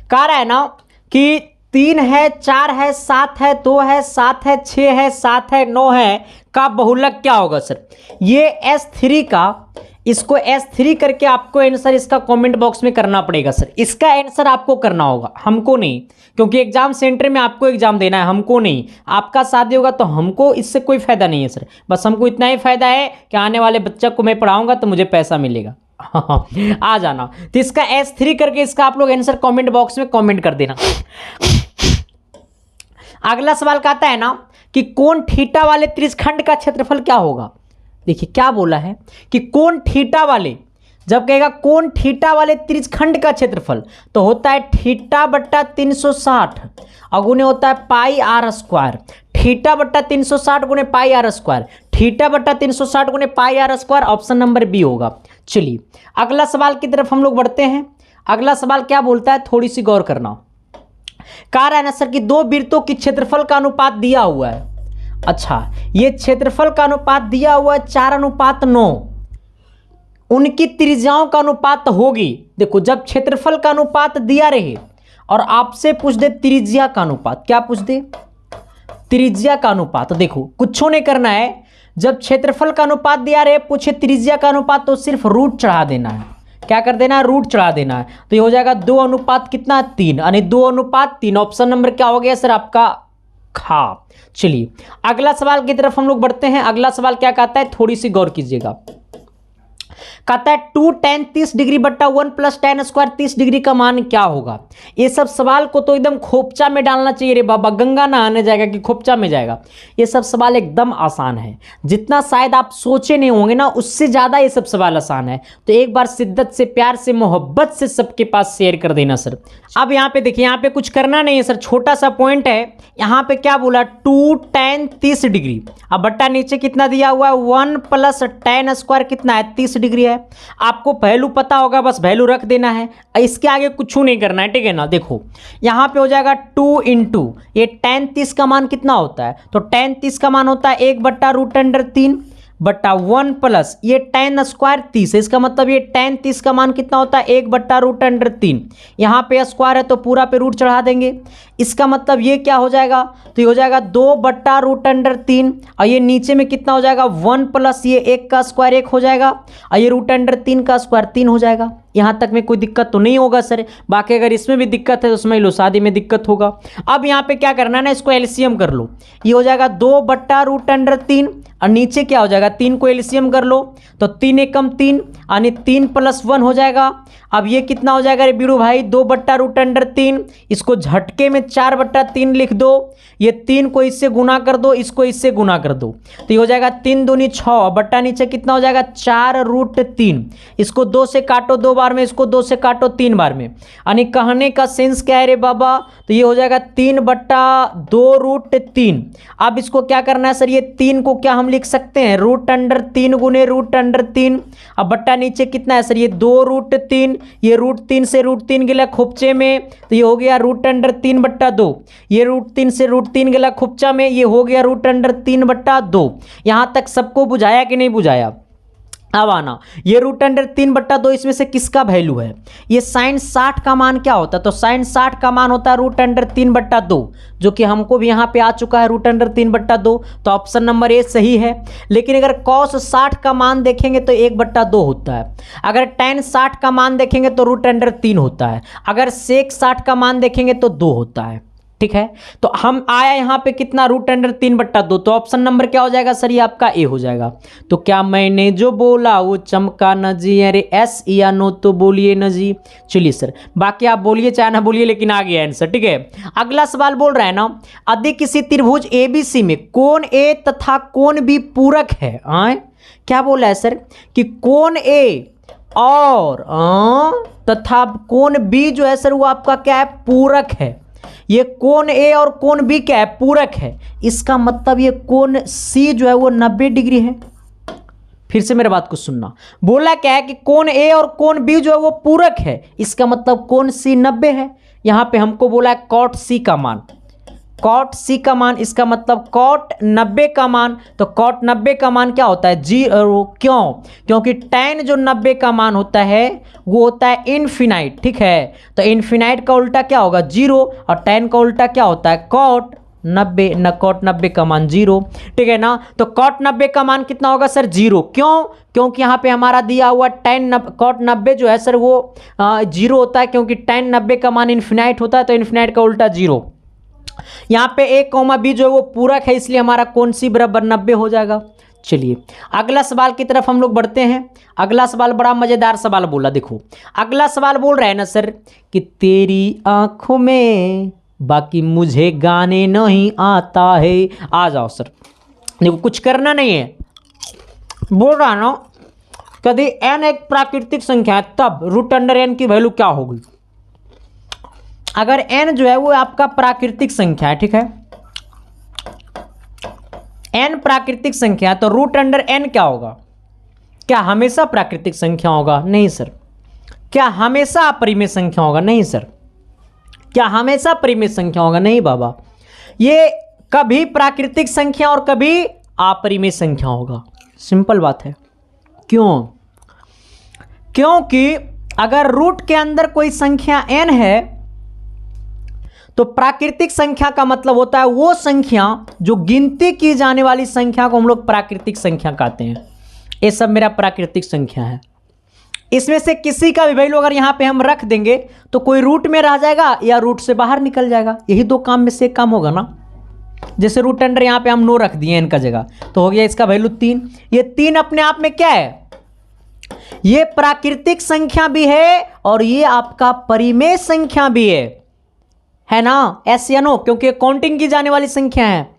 कह रहा है ना कि 3 है, 4 है, 7 है, 2 है, 7 है, 6 है, 7 है, 9 है का बहुलक क्या होगा सर? ये S3 का, इसको S3 करके आपको आंसर इसका कमेंट बॉक्स में करना पड़ेगा सर। इसका आंसर आपको करना होगा, हमको नहीं, क्योंकि एग्जाम सेंटर में आपको एग्जाम देना है, हमको नहीं। आपका शादी होगा तो हमको इससे कोई फायदा नहीं है सर, बस हमको इतना ही फायदा है कि आने वाले बच्चे को मैं पढ़ाऊंगा तो मुझे पैसा मिलेगा। आ जाना। तो इसका S3 करके इसका आप लोग आंसर कमेंट बॉक्स में कमेंट कर देना। अगला सवाल कहता है ना कि कोण थीटा वाले त्रिज्यखंड का क्षेत्रफल क्या होगा? देखिए क्या बोला है कि कोण थीटा वाले, जब कहेगा कोण थीटा वाले त्रिज्यखंड का क्षेत्रफल तो होता है थीटा बट्टा 360 और गुने होता है पाई आर स्क्वायर। थीटा बट्टा 360 गुने पाई आर स्क्वायर, थीटा बट्टा 360 गुने pi are square, option number B होगा। चलिए अगला सवाल की तरफ हम लोग बढ़ते हैं। अगला सवाल क्या बोलता है, थोड़ी सी गौर करना। कह रहा है ना सर कि दो वृत्तों की क्षेत्रफल का अनुपात दिया हुआ है। अच्छा, ये क्षेत्रफल का अनुपात दिया हुआ है 4:9। उनकी त्रिज्याओं का अनुपात होगी। देखो जब क्षेत्रफल का अनुपात दिया रहे और आपसे पूछ दे त्रिज्या का अनुपात, क्या पूछ दे? त्रिज्या का अनुपात। देखो कुछ नहीं करना है, जब क्षेत्रफल का अनुपात दिया रहे पूछे त्रिज्या का अनुपात तो सिर्फ रूट चढ़ा देना है। क्या कर देना है? रूट चढ़ा देना है। तो ये हो जाएगा 2 अनुपात कितना? 3, यानी 2 अनुपात 3। ऑप्शन नंबर क्या हो गया सर आपका? खा। चलिए अगला सवाल की तरफ हम लोग बढ़ते हैं। अगला सवाल क्या कहता है, थोड़ी सी गौर कीजिएगा। कहता है 2 tan 30 डिग्री बट्टा 1 + tan स्क्वायर 30 डिग्री का मान क्या होगा? ये सब सवाल को तो एकदम खोपचा में डालना चाहिए रे बाबा, गंगा नहाने जाएगा कि खोपचा में जाएगा। ये सब सवाल एकदम आसान है, जितना शायद आप सोचे नहीं होंगे ना उससे ज़्यादा ये सब सवाल आसान है। तो एक बार शिद्दत से, प्यार से, मोहब्बत से सबके पास शेयर कर देना सर। अब यहाँ पे देखिए, यहाँ पे कुछ करना नहीं है सर, छोटा सा पॉइंट है। यहाँ पे क्या बोला? 2 tan 30 डिग्री, अब बट्टा नीचे कितना दिया हुआ है? 1 + tan स्क्वायर कितना है? 30 डिग्री है। आपको वैल्यू पता होगा, बस वैल्यू रख देना है, इसके आगे कुछ नहीं करना है, ठीक है ना। देखो यहां पे हो जाएगा 2 × ये tan 30 का मान कितना होता है? तो tan 30 का मान होता है 1/√3 बट्टा 1 प्लस ये tan स्क्वायर 30 है। इसका मतलब ये tan 30 का मान कितना होता है? 1/√3। यहाँ पे स्क्वायर है तो पूरा पे रूट चढ़ा देंगे। इसका मतलब ये क्या हो जाएगा? तो ये हो जाएगा 2/√3 और ये नीचे में कितना हो जाएगा? 1 प्लस ये 1 का स्क्वायर 1 हो जाएगा और ये √3 का स्क्वायर 3 हो जाएगा। यहाँ तक में कोई दिक्कत तो नहीं होगा सर। बाकी अगर इसमें भी दिक्कत है तो समझ लो शादी में दिक्कत होगा। अब यहाँ पे क्या करना है ना, इसको एलसीएम कर लो। ये हो जाएगा 2/√3 और नीचे क्या हो जाएगा? 3 को एलसीएम कर लो तो 3 एकम 3 यानी 3 + 1 हो जाएगा। अब ये कितना हो जाएगा रे बीड़ू भाई? 2/√3। इसको झटके में 4/3 लिख दो। ये 3 को इससे गुना कर दो, इसको इससे गुना कर दो तो ये हो जाएगा 3 दूनी 6 बट्टा नीचे कितना हो जाएगा? 4√3। इसको 2 से काटो 2 बार में, इसको 2 से काटो 3 बार में, यानी कहने का सेंस क्या है रे बाबा? तो ये हो जाएगा 3/2√3। अब इसको क्या करना है सर? ये 3 को क्या हम लिख सकते हैं? √3 गुने √3। अब बट्टा नीचे कितना है सर? ये 2√3, ये √3 से √3 गिला खोपचे में तो ये हो गया √3/2। ये √3 से √3 गिला खोपचा में, ये हो गया √3/2। यहाँ तक सबको बुझाया कि नहीं बुझाया? अब आना, ये √3/2 इसमें से किसका वैल्यू है? ये sin 60 का मान क्या होता है? तो sin 60 का मान होता है √3/2, जो कि हमको भी यहाँ पे आ चुका है √3/2। तो ऑप्शन नंबर ए सही है। लेकिन अगर cos 60 का मान देखेंगे तो 1/2 होता है। अगर tan 60 का मान देखेंगे तो √3 होता है। अगर sec 60 का मान देखेंगे तो 2 होता है। ठीक है, तो हम आया यहाँ पे कितना? √3/2। तो ऑप्शन नंबर क्या हो जाएगा सर? ये आपका ए हो जाएगा। तो क्या मैंने जो बोला वो चमका न जी? अरे एस या नो तो बोलिए न जी। चलिए सर, बाकी आप बोलिए चाहे ना बोलिए, लेकिन आ गया आंसर। ठीक है, अगला सवाल बोल रहा है ना, यदि किसी त्रिभुज ABC में कोण A तथा कोण B पूरक है। क्या बोला है सर? कि कोण A और तथा कोण B जो है सर वो आपका क्या है? पूरक है। ये कोण A और कोण B क्या है? पूरक है। इसका मतलब ये कोण C जो है वो 90 डिग्री है। फिर से मेरे बात को सुनना, बोला क्या है कि कोण A और कोण B जो है वो पूरक है। इसका मतलब कोण C 90 है। यहां पे हमको बोला है cot C का मान। कॉट सी का मान, इसका मतलब कॉट 90 का मान। तो कॉट 90 का मान क्या होता है? 0। क्यों? क्योंकि tan जो 90 का मान होता है वो होता है इनफिनाइट, ठीक है। तो इनफिनाइट का उल्टा क्या होगा? 0, और tan का उल्टा क्या होता है? कॉट 90, न कॉट 90 का मान 0, ठीक है ना। तो कॉट 90 का मान कितना होगा सर? 0। क्यों? क्योंकि यहाँ पे हमारा दिया हुआ कॉट 90 जो है सर वो 0 होता है, क्योंकि tan 90 का मान इनफिनाइट होता है, तो इनफिनाइट का उल्टा 0। यहाँ पे a, b जो है वो पूरक है, इसलिए हमारा कौन सी बराबर 90 हो जाएगा। चलिए अगला सवाल की तरफ हम लोग बढ़ते हैं। अगला सवाल बड़ा मजेदार सवाल बोला, देखो अगला सवाल बोल रहा है ना सर कि तेरी आंखों में बाकी मुझे गाने नहीं आता है। आ जाओ सर, देखो कुछ करना नहीं है, बोल रहा ना कभी n एक प्राकृतिक संख्या है तब रूट अंडर n की वैल्यू क्या होगी। अगर n जो है वो आपका प्राकृतिक संख्या है, ठीक है, n प्राकृतिक संख्या तो रूट अंडर n क्या होगा? क्या हमेशा प्राकृतिक संख्या होगा? नहीं सर। क्या हमेशा अपरिमेय संख्या होगा? नहीं सर। क्या हमेशा परिमेय संख्या होगा? नहीं बाबा, ये कभी प्राकृतिक संख्या और कभी अपरिमेय संख्या होगा। सिंपल बात है। क्यों? क्योंकि अगर रूट के अंदर कोई संख्या n है तो प्राकृतिक संख्या का मतलब होता है वो संख्या जो गिनती की जाने वाली संख्या को हम लोग प्राकृतिक संख्या कहते हैं। ये सब मेरा प्राकृतिक संख्या है। इसमें से किसी का भी वैल्यू अगर यहाँ पे हम रख देंगे तो कोई रूट में रह जाएगा या रूट से बाहर निकल जाएगा। यही दो काम में से एक काम होगा ना। जैसे रूट अंडर यहाँ पे हम 9 रख दिए n का जगह, तो हो गया इसका वैल्यू 3। ये 3 अपने आप में क्या है? ये प्राकृतिक संख्या भी है और ये आपका परिमेय संख्या भी है ना। एस या नो? क्योंकि काउंटिंग की जाने वाली संख्या है।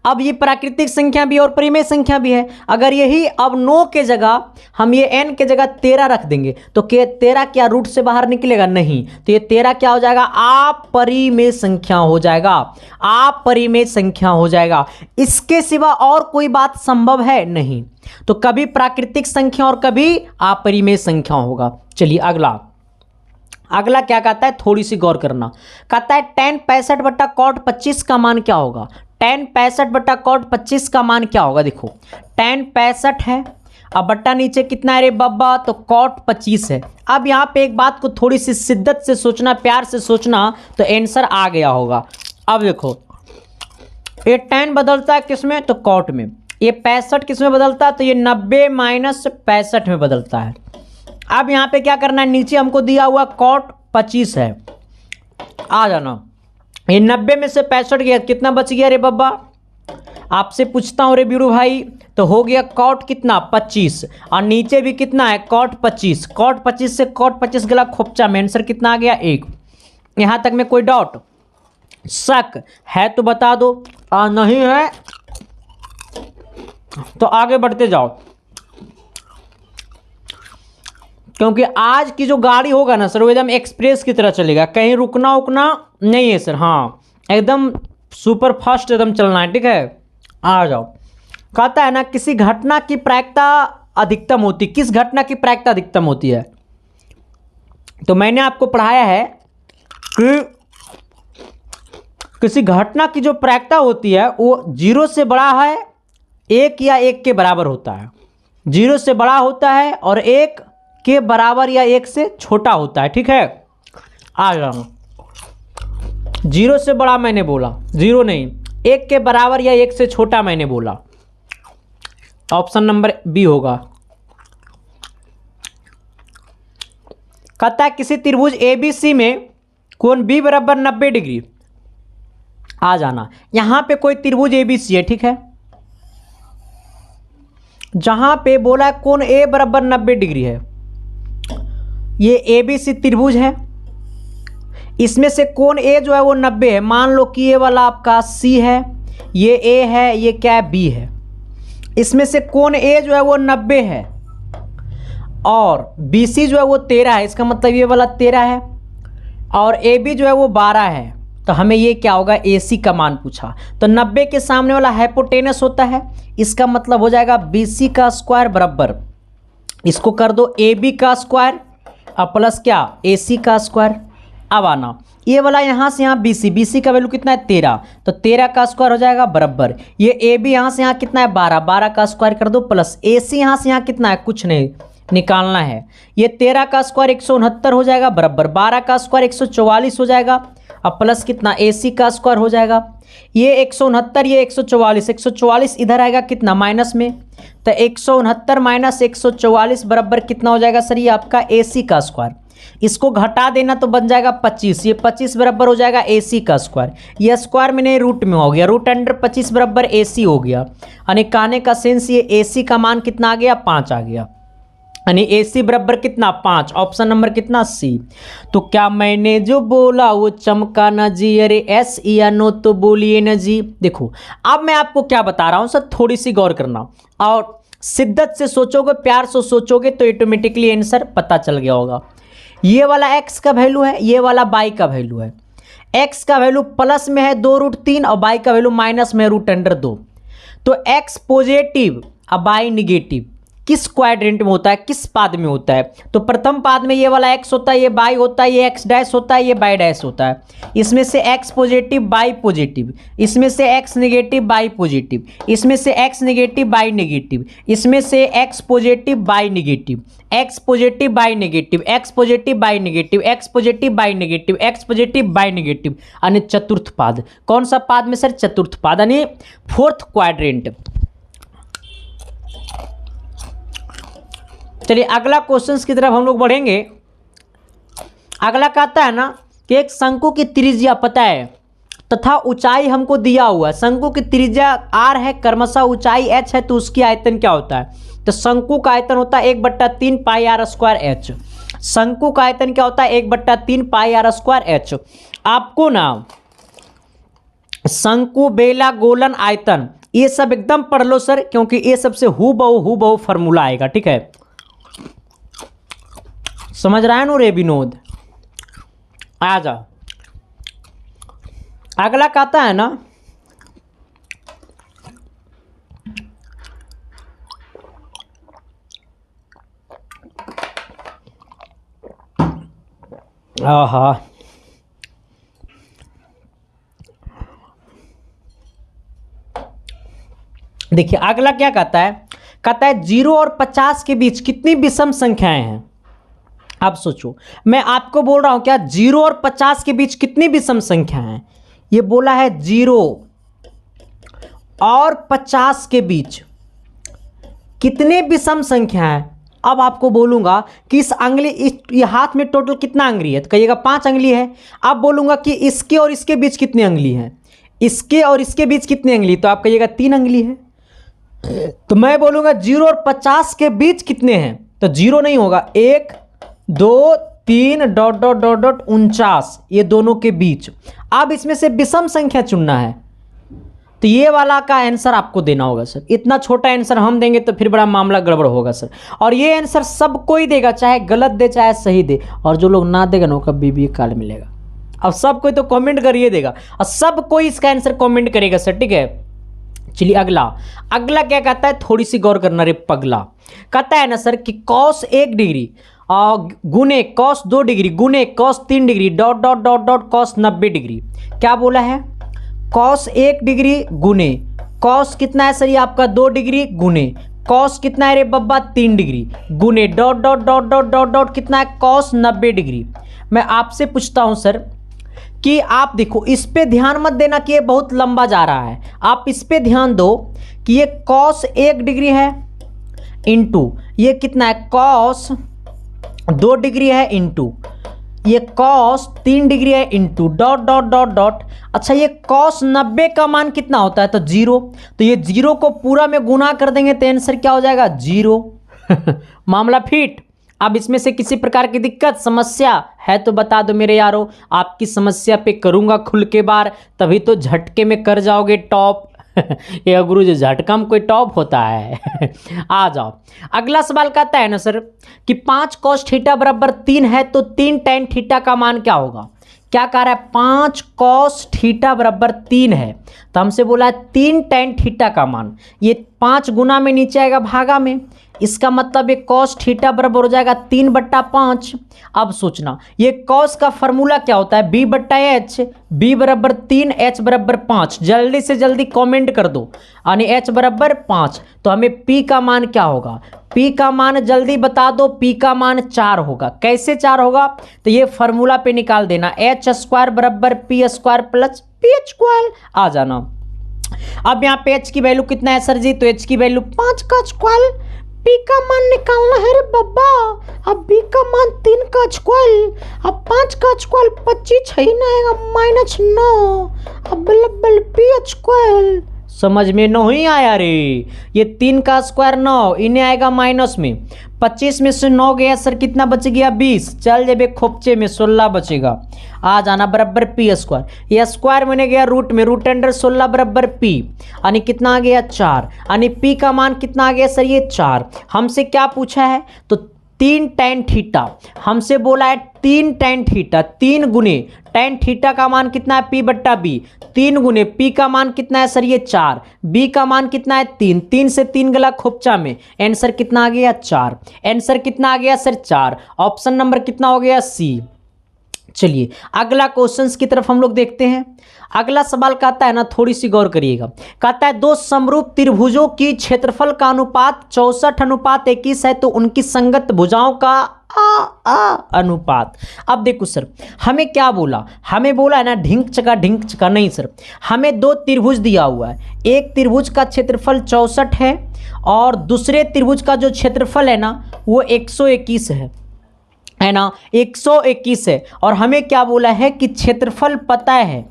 अब ये प्राकृतिक संख्या भी और परिमेय संख्या भी है। अगर यही अब 9 के जगह हम ये n के जगह 13 रख देंगे तो 13 क्या रूट से बाहर निकलेगा? नहीं। तो ये 13 क्या हो जाएगा? अपरिमेय संख्या हो जाएगा। अपरिमेय संख्या हो जाएगा। इसके सिवा और कोई बात संभव है नहीं। तो कभी प्राकृतिक संख्या और कभी अपरिमेय संख्या होगा। चलिए अगला क्या कहता है, थोड़ी सी गौर करना। कहता है tan 65 बट्टा cot 25 का मान क्या होगा? tan 65 बट्टा cot 25 का मान क्या होगा? देखो tan 65 है, अब बट्टा नीचे कितना है रे बब्बा? तो cot 25 है। अब यहाँ पे एक बात को थोड़ी सी शिद्दत से सोचना, प्यार से सोचना, तो आंसर आ गया होगा। अब देखो ये tan बदलता है किसमें? तो cot में। ये 65 किसमें बदलता है? तो ये 90 माइनस 65 में बदलता है। अब यहाँ पे क्या करना है? नीचे हमको दिया हुआ cot 25 है, आ जाना। ये 90 में से 65 गया, कितना बच गया रे बब्बा? आपसे पूछता हूँ रे बीरू भाई, तो हो गया cot कितना? 25, और नीचे भी कितना है? cot 25। cot 25 से cot 25 गला खोपचा में आंसर कितना आ गया? 1। यहाँ तक में कोई डाउट शक है तो बता दो, नहीं है तो आगे बढ़ते जाओ। क्योंकि आज की जो गाड़ी होगा ना सर वो एकदम एक्सप्रेस की तरह चलेगा, कहीं रुकना उकना नहीं है सर। हाँ एकदम सुपर फास्ट एकदम चलना है, ठीक है। आ जाओ। कहता है ना किसी घटना की प्रायिकता अधिकतम होती, किस घटना की प्रायिकता अधिकतम होती है? तो मैंने आपको पढ़ाया है कि किसी घटना की जो प्रायिकता होती है वो 0 से बड़ा है 1 या 1 के बराबर होता है। 0 से बड़ा होता है और 1 के बराबर या 1 से छोटा होता है, ठीक है। आ जाओ। 0 से बड़ा मैंने बोला, 0 नहीं, 1 के बराबर या 1 से छोटा मैंने बोला। ऑप्शन नंबर बी होगा। कहता है किसी त्रिभुज ABC में कोण B बराबर 90 डिग्री। आ जाना। यहां पे कोई त्रिभुज ABC है, ठीक है। जहां पे बोला है कोण A बराबर 90 डिग्री है, ये ABC त्रिभुज है। इसमें से कोण A जो है वो 90 है। मान लो कि ये वाला आपका C है, ये A है, ये क्या है? B है। इसमें से कोण A जो है वो 90 है और BC जो है वो 13 है। इसका मतलब ये वाला 13 है और AB जो है वो 12 है। तो हमें ये क्या होगा? AC का मान पूछा। तो 90 के सामने वाला हाइपोटेनस होता है, इसका मतलब हो जाएगा BC का स्क्वायर बराबर, इसको कर दो AB का स्क्वायर और प्लस क्या? AC का स्क्वायर। अब आना ये वाला यहाँ से यहाँ BC, BC का वैल्यू कितना है 13, तो 13 का स्क्वायर हो जाएगा बराबर ये AB यहाँ से यहाँ कितना है 12, 12 का स्क्वायर कर दो प्लस AC यहाँ से यहाँ कितना है कुछ नहीं निकालना है, ये 13 का स्क्वायर 169 हो जाएगा बराबर 12 का स्क्वायर 144 हो जाएगा, अब प्लस कितना AC का स्क्वायर हो जाएगा, ये 169 ये 144, 144 इधर आएगा कितना माइनस में, तो 169 माइनस 144 बराबर कितना हो जाएगा सर ये आपका AC का स्क्वायर, इसको घटा देना तो बन जाएगा 25, ये 25 बराबर हो जाएगा AC का स्क्वायर, ये स्क्वायर में नहीं रूट में हो गया, रूट अंडर 25 बराबर AC हो गया, यानी कहने का सेंस ये AC का मान कितना आ गया 5 आ गया, यानी AC बराबर कितना 5, ऑप्शन नंबर कितना C। तो क्या मैंने जो बोला वो चमका ना जी, अरे एस या नो तो बोलिए ना जी। देखो अब मैं आपको क्या बता रहा हूँ सर, थोड़ी सी गौर करना और शिद्दत से सोचोगे, प्यार से सोचोगे तो ऑटोमेटिकली आंसर पता चल गया होगा। ये वाला x का वैल्यू है, ये वाला y का वैल्यू है, x का वैल्यू प्लस में है 2√3 और y का वैल्यू माइनस में है √2, तो x पॉजिटिव और y निगेटिव किस क्वाड्रेंट में होता है, किस पाद में होता है, तो प्रथम पाद में ये वाला x होता है, ये y होता है, ये x डैश होता है, ये y डैश होता है, इसमें से x पॉजिटिव y पॉजिटिव, इसमें से x नेगेटिव y पॉजिटिव, इसमें से x नेगेटिव y नेगेटिव, इसमें से x positive y negative, x positive y negative, x positive y negative, x positive y negative, x positive y negative, यानी चतुर्थ पाद। कौन सा पाद में सर, चतुर्थ पाद यानी फोर्थ क्वाड्रेंट। चलिए अगला क्वेश्चंस की तरफ हम लोग बढ़ेंगे। अगला कहता है ना कि एक शंकु की त्रिज्या पता है तथा ऊंचाई हमको दिया हुआ है, शंकु की त्रिज्या r है, क्रमशः ऊंचाई h है, तो उसकी आयतन क्या होता है, तो शंकु का आयतन होता है 1/3 पाई r स्क्वायर h। शंकु का आयतन क्या होता है 1/3 पाई r स्क्वायर h। आपको ना शंकु, बेला, गोलन, आयतन ये सब एकदम पढ़ लो सर, क्योंकि ये सबसे हूबहू फॉर्मूला आएगा, ठीक है, समझ रहा है नो रे विनोद। आ जा अगला कहता है ना आहा देखिए अगला क्या कहता है, कहता है 0 और 50 के बीच कितनी विषम संख्याएं हैं। अब सोचो मैं आपको बोल रहा हूं क्या 0 और 50 के बीच कितनी विषम संख्याएं हैं, ये बोला है 0 और 50 के बीच कितने विषम संख्या हैं। अब आपको बोलूंगा कि इस अंगली ये हाथ में टोटल कितना अंगली है, तो कहिएगा 5 अंगली है। अब बोलूंगा कि इसके और इसके बीच कितनी अंगली है, इसके और इसके बीच कितनी अंगली, तो आप कहिएगा 3 अंगली है। तो मैं बोलूंगा 0 और 50 के बीच कितने हैं, तो 0 नहीं होगा, 1 2 3 डॉट डॉट डॉट डॉट 49, ये दोनों के बीच। अब इसमें से विषम संख्या चुनना है, तो ये वाला का आंसर आपको देना होगा सर। इतना छोटा आंसर हम देंगे तो फिर बड़ा मामला गड़बड़ होगा सर, और ये आंसर सब कोई देगा, चाहे गलत दे चाहे सही दे, और जो लोग ना देगा ना उसका बीबी काल मिलेगा। अब सब कोई तो कमेंट करिए देगा, और सब कोई इसका आंसर कमेंट करेगा सर, ठीक है। चलिए अगला क्या कहता है, थोड़ी सी गौर करना रे पगला। कहता है ना सर कि cos 1 डिग्री गुने cos 2 डिग्री गुने cos 3 degree dot dot dot dot cos 90 degree. क्या बोला है, cos 1 डिग्री गुने cos कितना है सर ये आपका 2 डिग्री गुने cos कितना है रे बब्बा 3 डिग्री गुने dot dot dot dot dot dot कितना है cos 90 डिग्री। मैं आपसे पूछता हूं सर कि आप देखो इस पे ध्यान मत देना कि ये बहुत लंबा जा रहा है, आप इस पे ध्यान दो कि ये cos 1 डिग्री है इंटू ये कितना है cos 2 डिग्री है इंटू ये cos 3 डिग्री है into dot dot dot dot. अच्छा ये cos 90 का मान कितना होता है, तो 0, तो ये 0 को पूरा में गुना कर देंगे तो आंसर क्या हो जाएगा 0। मामला फिट। अब इसमें से किसी प्रकार की दिक्कत समस्या है तो बता दो मेरे यारों, आपकी समस्या पे करूंगा खुल के बार, तभी तो झटके में कर जाओगे टॉप। ये गुरु जी झटका में कोई टॉप होता है। आ जाओ अगला सवाल कहता है ना सर कि 5 cos थीटा बराबर 3 है तो 3 tan थीटा का मान क्या होगा। क्या कह रहा है, 5 cos थीटा बराबर 3 है तो हमसे बोला है 3 tan थीटा का मान। ये 5 गुना में नीचे आएगा भागा में, इसका मतलब ये कॉस थीटा बराबर हो जाएगा 3/5। अब सोचना ये कॉस का फॉर्मूला क्या होता है, b/h, b बराबर 3, h बराबर 5। जल्दी से जल्दी कमेंट कर दो, यानी h बराबर 5। तो हमें p का मान क्या होगा, p का मान जल्दी बता दो, p का मान 4 होगा। कैसे 4 होगा, तो ये फॉर्मूला पे निकाल देना, h² बराबर p² प्लस p²। आ जाना। अब यहाँ पे h की वैल्यू कितना है सर जी, तो h की वैल्यू 5 का स्क्वायर, p का मान निकालना है रे बाबा। अब b का मान 3 का स्क्वायर, अब 5 का स्क्वायर 25 है ना, आएगा -9। अब बल p²। समझ में नहीं आया रे, ये 3 का स्क्वायर 9, इन्हें आएगा माइनस में, 25 में से 9 गया सर, कितना बच गया 20। चल जब एक खोपचे में 16 बचेगा। आ जाना बराबर p², ये स्क्वायर मैंने गया रूट में, रूट अंडर 16 बराबर p, यानी कितना आ गया 4, यानी p का मान कितना आ गया सर, ये 4। हमसे क्या पूछा है, तो 3 tan थीटा, हमसे बोला है 3 tan थीटा, 3 गुने tan थीटा का मान कितना है p/b, 3 गुने p का मान कितना है सर, ये 4, b का मान कितना है 3, 3 से 3 गला खोपचा में, आंसर कितना आ गया 4। आंसर कितना आ गया सर 4, ऑप्शन नंबर कितना हो गया सी। चलिए अगला क्वेश्चंस की तरफ हम लोग देखते हैं। अगला सवाल कहता है ना, थोड़ी सी गौर करिएगा, कहता है दो समरूप त्रिभुजों की क्षेत्रफल का अनुपात 64:21 है, तो उनकी संगत भुजाओं का अनुपात। अब देखो सर, हमें क्या बोला, हमें बोला है ना ढिंक चका नहीं सर, हमें दो त्रिभुज दिया हुआ है, एक त्रिभुज का क्षेत्रफल 64 है और दूसरे त्रिभुज का जो क्षेत्रफल है ना वो 121 है ना, 121 है। और हमें क्या बोला है कि क्षेत्रफल पता है,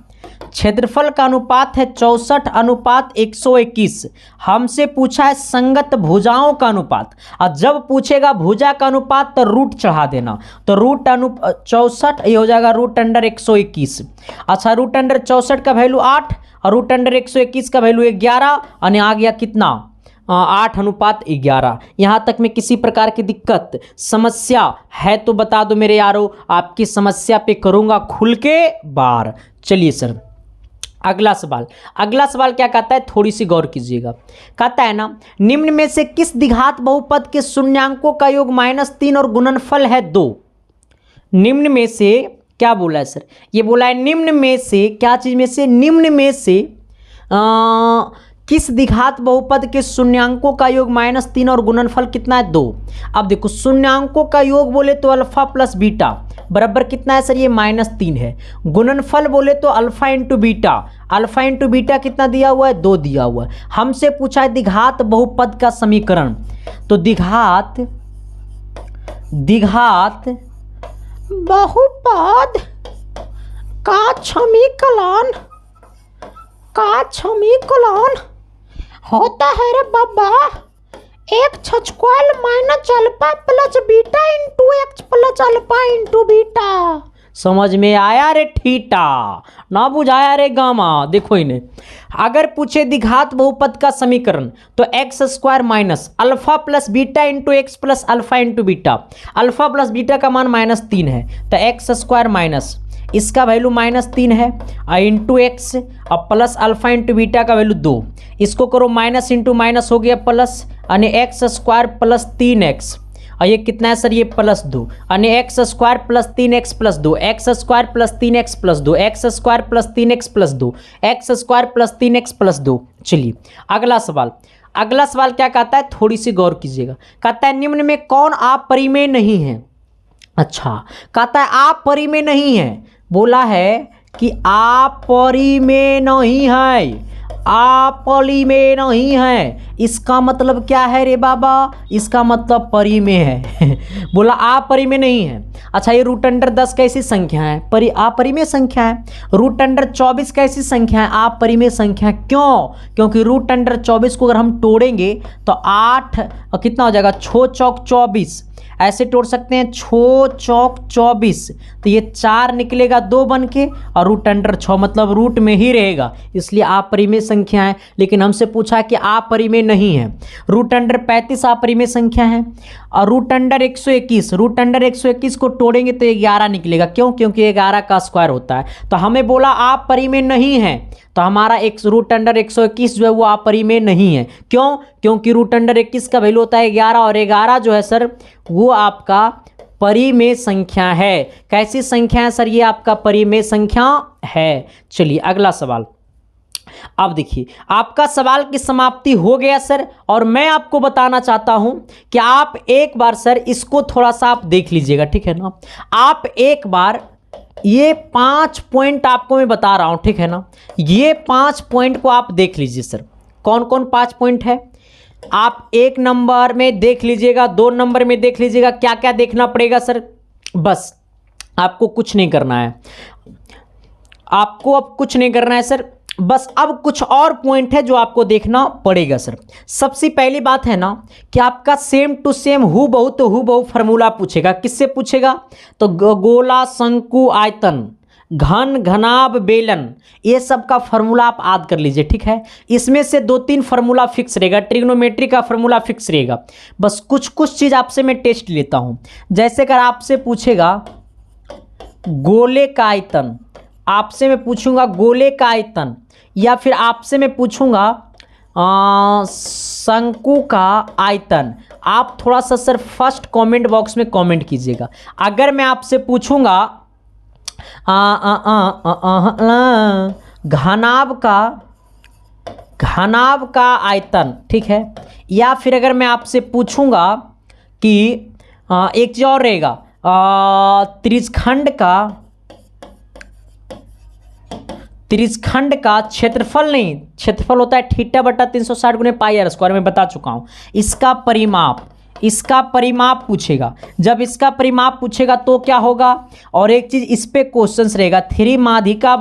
क्षेत्रफल का अनुपात है 64:121। हमसे पूछा है संगत भुजाओं का अनुपात, और जब पूछेगा भुजा का अनुपात तो रूट चढ़ा देना, तो रूट 64 ये हो जाएगा रूट अंडर 121। अच्छा, रूट अंडर 64 का वैल्यू 8 और रूट अंडर 121 का वैल्यू 11, और आ गया कितना 8:11। यहाँ तक में किसी प्रकार की दिक्कत समस्या है तो बता दो मेरे यारों, आपकी समस्या पे करूँगा खुल के बार। चलिए सर अगला सवाल क्या कहता है, थोड़ी सी गौर कीजिएगा। कहता है ना निम्न में से किस द्विघात बहुपद के शून्यांकों का योग -3 और गुणनफल है 2। निम्न में से क्या बोला है सर, ये बोला है निम्न में से, क्या चीज में से, निम्न में से किस द्विघात बहुपद के शून्यांकों का योग -3 और गुणनफल कितना है 2। अब देखो शून्यांकों का योग बोले तो अल्फा प्लस बीटा बराबर कितना है सर, ये -3 है। गुणनफल बोले तो अल्फा इंटू बीटा कितना दिया हुआ है 2 दिया हुआ है। हमसे पूछा है द्विघात बहुपद का समीकरण, तो द्विघात बहुपद का समीकरण होता है रे बाबा, एक square minus alpha plus beta into x plus alpha into beta. समझ में आया रे थीटा, ना बुझाया रे गामा। देखो इन्हें अगर पूछे द्विघात बहुपद का समीकरण तो x² minus alpha plus beta into x plus alpha into beta, alpha plus beta का मान -3 है तो x² माइनस इसका वैल्यू -3 है इंटू एक्स और प्लस अल्फा इंटू बीटा का वैल्यू 2, इसको करो माइनस इंटू माइनस हो गया प्लस, यानी x² प्लस 3x, और ये कितना है सर, ये +2, यानी x² plus 3x plus 2, x² plus 3x plus 2, x² plus 3x plus 2, x² plus 3x plus 2। चलिए अगला सवाल क्या कहता है, थोड़ी सी गौर कीजिएगा। कहता है निम्न में कौन अपरिमेय नहीं है। अच्छा, कहता है अपरिमेय नहीं है, बोला है कि अपरिमेय नहीं है, अपरिमेय नहीं है। इसका मतलब क्या है रे बाबा, इसका मतलब परिमेय है बोला अपरिमेय नहीं है। अच्छा, ये रूट अंडर 10 कैसी संख्या है, अपरिमेय संख्या है। रूट अंडर 24 कैसी संख्या है, अपरिमेय संख्या। क्यों, क्योंकि रूट अंडर 24 को अगर हम तोड़ेंगे तो 8 कितना हो जाएगा, 6 चौक 24, ऐसे तोड़ सकते हैं, 6 चौक 24, तो ये 4 निकलेगा 2 बन के, और रूट अंडर 6 मतलब रूट में ही रहेगा, इसलिए अपरिमेय संख्या है। लेकिन हमसे पूछा कि अपरिमेय नहीं है। रूट अंडर 35 अपरिमेय संख्या है, और रूट अंडर 121 को तोड़ेंगे तो 11 निकलेगा। क्यों? क्योंकि 11 का स्क्वायर होता है। तो हमें बोला अपरिमेय नहीं है, तो हमारा एक रूट अंडर 121 जो है वो अपरिमेय नहीं है। क्यों? क्योंकि रूट अंडर 21 का वैल्यू होता है 11, और 11 जो है सर वो आपका परिमेय संख्या है। कैसी संख्या है सर? ये आपका परिमेय संख्या है। चलिए अगला सवाल। अब देखिए, आपका सवाल की समाप्ति हो गया सर, और मैं आपको बताना चाहता हूं कि आप एक बार सर इसको थोड़ा सा आप देख लीजिएगा, ठीक है ना। आप एक बार ये 5 पॉइंट आपको मैं बता रहा हूं, ठीक है ना। ये 5 पॉइंट को आप देख लीजिए सर। कौन कौन 5 पॉइंट है? आप 1 नंबर में देख लीजिएगा, 2 नंबर में देख लीजिएगा। क्या क्या देखना पड़ेगा सर? बस आपको कुछ नहीं करना है, आपको अब कुछ नहीं करना है सर। बस अब कुछ और पॉइंट है जो आपको देखना पड़ेगा सर। सबसे पहली बात है ना कि आपका सेम टू सेम हु बहु फार्मूला पूछेगा। किससे पूछेगा? तो गोला, शंकु, आयतन, घन, घनाभ, बेलन, ये सब का फार्मूला आप याद कर लीजिए, ठीक है। इसमें से 2-3 फार्मूला फिक्स रहेगा। ट्रिग्नोमेट्री का फार्मूला फिक्स रहेगा। बस कुछ कुछ चीज़ आपसे मैं टेस्ट लेता हूँ। जैसे अगर आपसे पूछेगा गोले का आयतन, आपसे मैं पूछूंगा गोले का आयतन, या फिर आपसे मैं पूछूंगा शंकु का आयतन, आप थोड़ा सा सर फर्स्ट कमेंट बॉक्स में कमेंट कीजिएगा। अगर मैं आपसे पूछूंगा घनाभ का आयतन, ठीक है, या फिर अगर मैं आपसे पूछूंगा कि एक चीज और रहेगा, त्रिज्यखंड का क्षेत्रफल, नहीं क्षेत्रफल होता है थीटा बटा 360 गुने पाई आर स्क्वायर, में बता चुका हूं। इसका परिमाप पूछेगा। जब इसका परिमाप पूछेगा तो क्या होगा? और एक चीज इस पे क्वेश्चंस रहेगा, त्रिमाधिका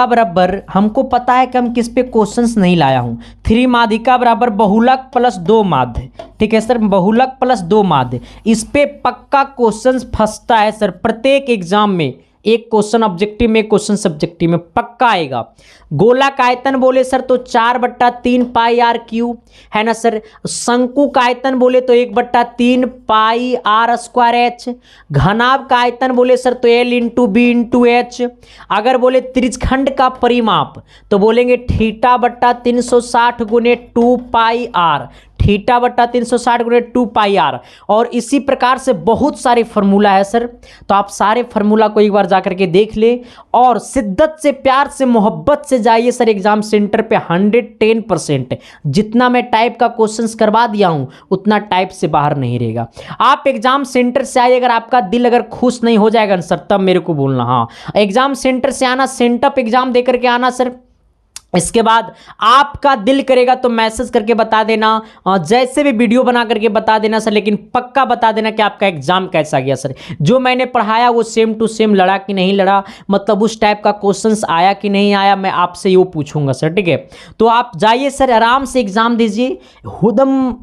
बराबर हमको पता है कि हम किस पे क्वेश्चंस नहीं लाया हूं। त्रिमाधिका बराबर बहुलक प्लस 2 माध्य, ठीक है सर, बहुलक प्लस 2 माध्य। इस पे पक्का क्वेश्चंस फंसता है सर, प्रत्येक एग्जाम में एक क्वेश्चन ऑब्जेक्टिव में, क्वेश्चन सब्जेक्टिव में पक्का आएगा। गोला का आयतन बोले सर तो 4/3 पाई आर क्यूब है ना सर। शंकु का आयतन बोले तो 1/3 पाई आर स्क्वायर एच। घनाभ का आयतन बोले सर तो L into b into h. अगर बोले त्रिज्यखंड का परिमाप तो बोलेंगे थीटा बट्टा 360 गुने 2 पाई आर, थीटा बट्टा 360 गुने 2 पाई आर। और इसी प्रकार से बहुत सारे फार्मूला है सर, तो आप सारे फार्मूला को एक बार जाकर के देख ले, और शिद्दत से, प्यार से, मोहब्बत से जाइए सर एग्जाम सेंटर पे। 110% जितना मैं टाइप का क्वेश्चंस करवा दिया हूं उतना टाइप से बाहर नहीं रहेगा। आप एग्जाम सेंटर से आइए, अगर आपका दिल अगर खुश नहीं हो जाएगा सर तब मेरे को बोलना। हाँ, एग्जाम सेंटर से आना, सेंटअप एग्जाम दे करके आना सर। इसके बाद आपका दिल करेगा तो मैसेज करके बता देना, जैसे भी वीडियो बना करके बता देना सर, लेकिन पक्का बता देना कि आपका एग्जाम कैसा गया सर। जो मैंने पढ़ाया वो सेम टू सेम लड़ा कि नहीं लड़ा, मतलब उस टाइप का क्वेश्चंस आया कि नहीं आया, मैं आपसे ये पूछूंगा सर, ठीक है। तो आप जाइए सर, आराम से एग्जाम दीजिए, एकदम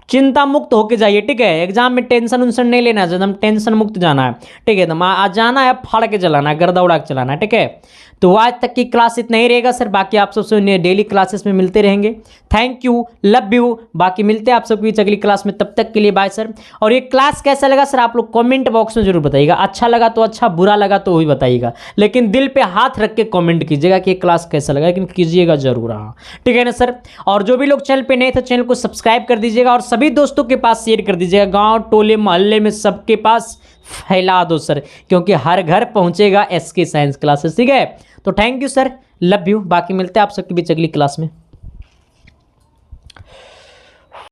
चिंता मुक्त होके जाइए, ठीक है। एग्जाम में टेंशन उनसन नहीं लेना है, एकदम टेंशन मुक्त जाना है, ठीक है। एकदम आज जाना है, फाड़ के चलाना है, गर्दा उड़ा के चलाना है, ठीक है। तो आज तक की क्लास इतना ही रहेगा सर, बाकी आप सबसे डेली क्लासेस में मिलते रहेंगे। थैंक यू, लव यू, बाकी मिलते हैं आप सबकी अगली क्लास में, तब तक के लिए बाय सर। और ये क्लास कैसा लगा सर आप लोग कमेंट बॉक्स में जरूर बताइएगा। अच्छा लगा तो अच्छा, बुरा लगा तो वही बताइएगा, लेकिन दिल पे हाथ रख के कमेंट कीजिएगा कि ये क्लास कैसा लगा, लेकिन कीजिएगा जरूर, हाँ ठीक है ना सर। और जो भी लोग चैनल पे नए थे चैनल को सब्सक्राइब कर दीजिएगा, और सभी दोस्तों के पास शेयर कर दीजिएगा, गाँव टोले मोहल्ले में सबके पास फैला दो सर, क्योंकि हर घर पहुंचेगा SK साइंस क्लासेस, ठीक है। तो thank you sir, love you, बाकी मिलते हैं आप सबके बीच अगली क्लास में।